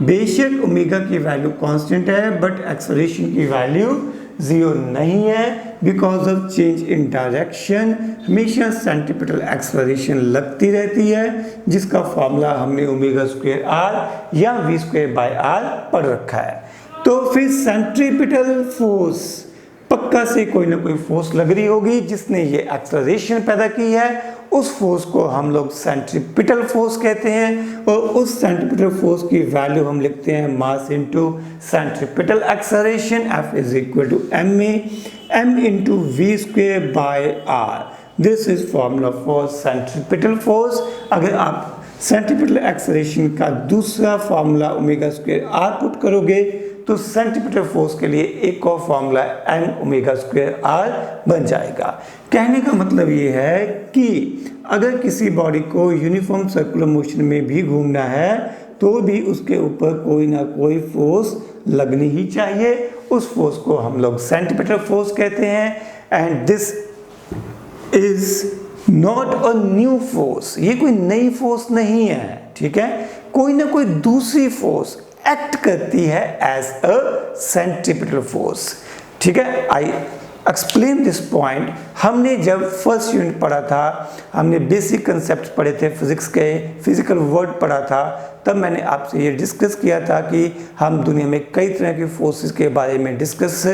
बेशक ओमेगा की वैल्यू कांस्टेंट है, बट एक्सेलरेशन की वैल्यू 0 नहीं है because of change in direction. हमेशा सेंट्रीपिटल एक्सेलरेशन लगती रहती है, जिसका फॉर्मूला हमने ओमेगा स्क्वायर आर या वी स्क्वायर बाय आर पढ़ रखा है। तो फिर सेंट्रीपिटल फोर्स, पक्का से कोई ना कोई फोर्स लग रही होगी जिसने ये एक्सेलरेशन पैदा की है। उस फोर्स को हम लोग सेंट्रीपिटल फोर्स कहते हैं, और उस सेंट्रीपिटल फोर्स की वैल्यू हम लिखते हैं mass into centripetal acceleration. F is equal to m into V square by R. This is formula for centripetal force. अगर आप सेंट्रीपिटल एक्सेलरेशन का दूसरा formula omega square R put करोगे तो सेंट्रीपिटल फोर्स के लिए एक और formula m omega square R बन जाएगा। कहने का मतलब ये है कि अगर किसी बॉडी को यूनिफॉर्म सर्कुलर मोशन में भी घूमना है तो भी उसके ऊपर कोई ना कोई फोर्स लगनी ही चाहिए। उस फोर्स को हम लोग सेंट्रीपिटल फोर्स कहते हैं, and this is not a new force. ये कोई नई फोर्स नहीं है, ठीक है। कोई ना कोई दूसरी फोर्स एक्ट करती है एज अ सेंट्रीपिटल फोर्स, ठीक है। एक्सप्लेन दिस पॉइंट, हमने जब फर्स्ट यूनिट पढ़ा था, हमने बेसिक कंसेप्ट पढ़े थे फिजिक्स के, फिजिकल वर्ड पढ़ा था, तब मैंने आपसे ये डिस्कस किया था कि हम दुनिया में कई तरह की फोर्सेस के बारे में डिस्कस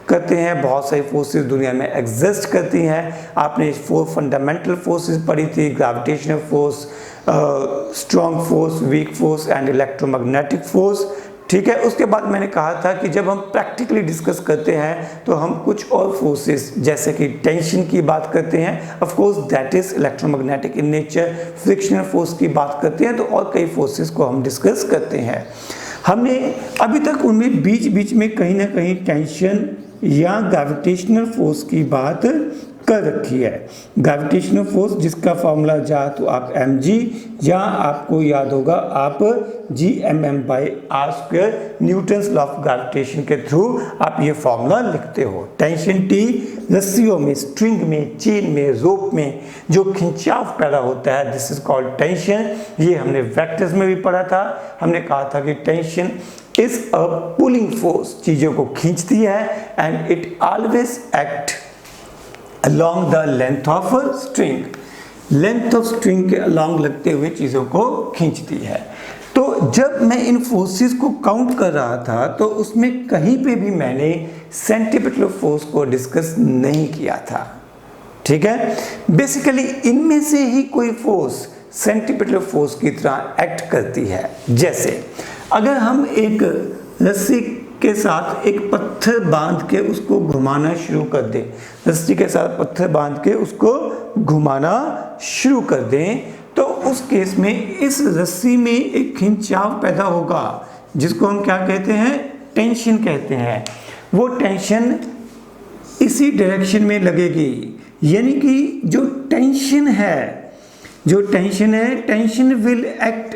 करते हैं। बहुत सारी फोर्सेस दुनिया में एग्जिस्ट करती हैं। आपने 4 फंडामेंटल फोर्सेस पढ़ी थी, gravitational force, strong force, weak force and electromagnetic force. ठीक है, उसके बाद मैंने कहा था कि जब हम प्रैक्टिकली डिस्कस करते हैं तो हम कुछ और फोर्सेस जैसे कि टेंशन की बात करते हैं, of course that is electromagnetic in nature, frictional force की बात करते हैं, तो और कई फोर्सेस को हम डिस्कस करते हैं। हमने अभी तक उनमें बीच बीच में कहीं ना कहीं टेंशन या ग्रेविटेशनल फोर्स की बात कर रखी है। ग्रेविटेशनल फोर्स जिसका फॉर्मूला जा तो आप mg, या आपको याद होगा आप Gmm/r², Newton's law of gravitation के थ्रू आप ये फॉर्मूला लिखते हो। टेंशन T रस्सियों में, स्ट्रिंग में, चेन में, रोप में जो खिंचाव पैदा होता है, दिस इज कॉल्ड टेंशन। ये हमने वेक्टर्स में भी पढ़ा था। हमने कहा था कि tension is a pulling force, चीज़ों को खींचती है, and it always act along the length of a string, length of string के अलॉन्ग लगते हुए चीज़ों को खींचती है। तो जब मैं इन फोर्सेस को काउंट कर रहा था तो उसमें कहीं पे भी मैंने सेंट्रीपिटल फोर्स को डिस्कस नहीं किया था। ठीक है, बेसिकली इनमें से ही कोई फोर्स सेंट्रीपिटल फोर्स की तरह एक्ट करती है। जैसे अगर हम एक रस्सी के साथ एक पत्थर बांध के उसको घुमाना शुरू कर दें, रस्सी के साथ पत्थर बांध के उसको घुमाना शुरू कर दें, तो उस केस में इस रस्सी में एक खिंचाव पैदा होगा जिसको हम क्या कहते हैं, टेंशन कहते हैं। वो टेंशन इसी डायरेक्शन में लगेगी, यानी कि जो टेंशन है, tension will act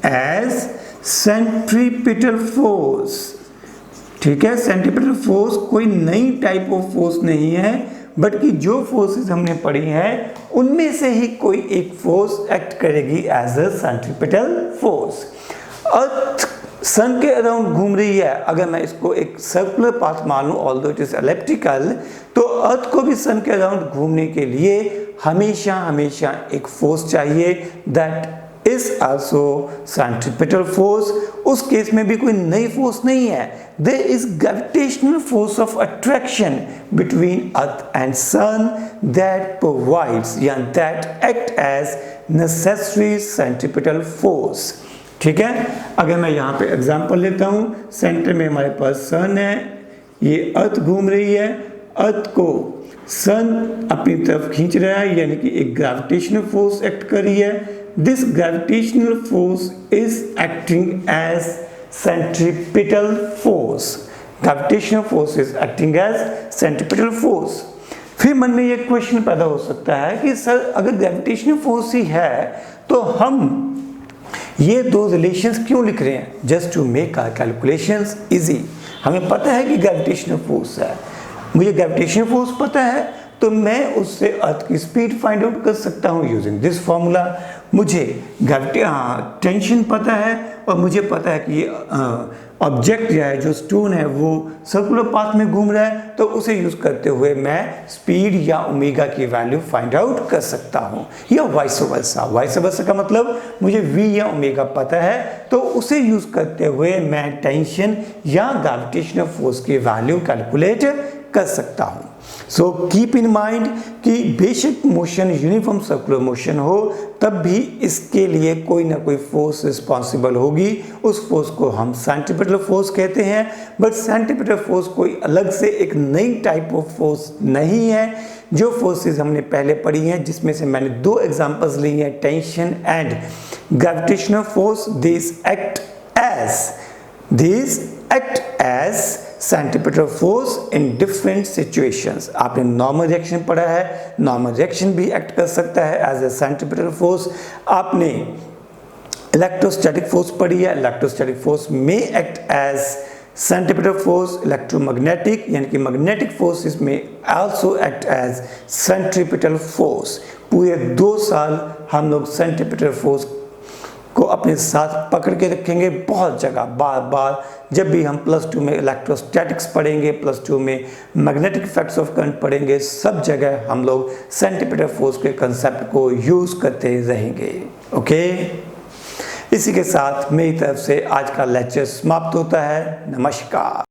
as centripetal force. ठीक है, सेंट्रीपिटल फोर्स कोई नई टाइप ऑफ फोर्स नहीं है, बल्कि जो फोर्सेस हमने पढ़ी हैं उनमें से ही कोई एक फोर्स एक्ट करेगी as a centripetal force. Earth sun के अराउंड घूम रही है, अगर मैं इसको एक सर्कुलर पाथ मानूं, ऑल्दो इट इज एलिप्टिकल, तो अर्थ को भी सन के अराउंड घूमने के लिए हमेशा एक फोर्स चाहिए, that is also centripetal force. उस केस में भी कोई नई फोर्स नहीं है, there is gravitational force of attraction between earth and sun that provides या that act as necessary centripetal force. ठीक है, अगर मैं यहाँ पे एग्जांपल लेता हूँ, सेंटर में हमारे पास सन है, ये अर्थ घूम रही है, अर्थ को सन अपनी तरफ खींच रहा है, यानी कि एक ग्रेविटेशनल फोर्स एक्ट कर रही है। This gravitational force is acting as centripetal force. Gravitational force is acting as centripetal force. फिर मन में ये क्वेश्चन पैदा हो सकता है कि सर अगर ग्रेविटेशनल फोर्स ही है तो हम ये दो रिलेशंस क्यों लिख रहे हैं? Just to make our calculations easy. हमें पता है कि ग्रेविटेशनल फोर्स है, मुझे ग्रेविटेशनल फोर्स पता है, तो मैं उससे अर्थ की स्पीड फाइंड आउट कर सकता हूँ यूजिंग दिस फॉर्मूला। मुझे टेंशन पता है और मुझे पता है कि ये ऑब्जेक्ट है, जो स्टोन है वो सर्कुलर पाथ में घूम रहा है, तो उसे यूज करते हुए मैं स्पीड या ओमेगा की वैल्यू फाइंड आउट कर सकता हूँ, या वाइस वर्सा का मतलब मुझे v या ओमेगा पता है, तो उसे यूज करते हुए मैं टेंशन या ग्रेविटेशनल फोर्स की वैल्यू कैलकुलेट कर सकता हूँ। सो कीप इन माइंड कि बेशक मोशन यूनिफॉर्म सर्कुलर मोशन हो, तब भी इसके लिए कोई ना कोई फोर्स रिस्पॉन्सिबल होगी। उस फोर्स को हम सेंट्रीपिटल फोर्स कहते हैं, बट सेंट्रीपिटल फोर्स कोई अलग से एक नई टाइप ऑफ फोर्स नहीं है। जो फोर्सेस हमने पहले पढ़ी हैं, जिसमें से मैंने 2 एग्जांपल्स ली हैं, tension and gravitational force, this act as centripetal force in different situations. आपने नॉर्मल रिएक्शन पढ़ा है, नॉर्मल रिएक्शन भी एक्ट कर सकता है एज ए सेंट्रीपिटल फोर्स। आपने इलेक्ट्रोस्टैटिक फोर्स पढ़ी है, इलेक्ट्रोस्टैटिक फोर्स में act as centripetal force. Electromagnetic यानी कि मैग्नेटिक फोर्सेस में also act as centripetal force. पूरे 2 साल हम लोग सेंट्रीपिटल फोर्स को अपने साथ पकड़ के रखेंगे बहुत जगह, बार बार जब भी हम +2 में इलेक्ट्रोस्टैटिक्स पढ़ेंगे, +2 में मैग्नेटिक इफेक्ट्स ऑफ करंट पढ़ेंगे, सब जगह हम लोग सेंटीमीटर फोर्स के कंसेप्ट को यूज़ करते रहेंगे। ओके, इसी के साथ मेरी तरफ से आज का लेक्चर समाप्त होता है। नमस्कार।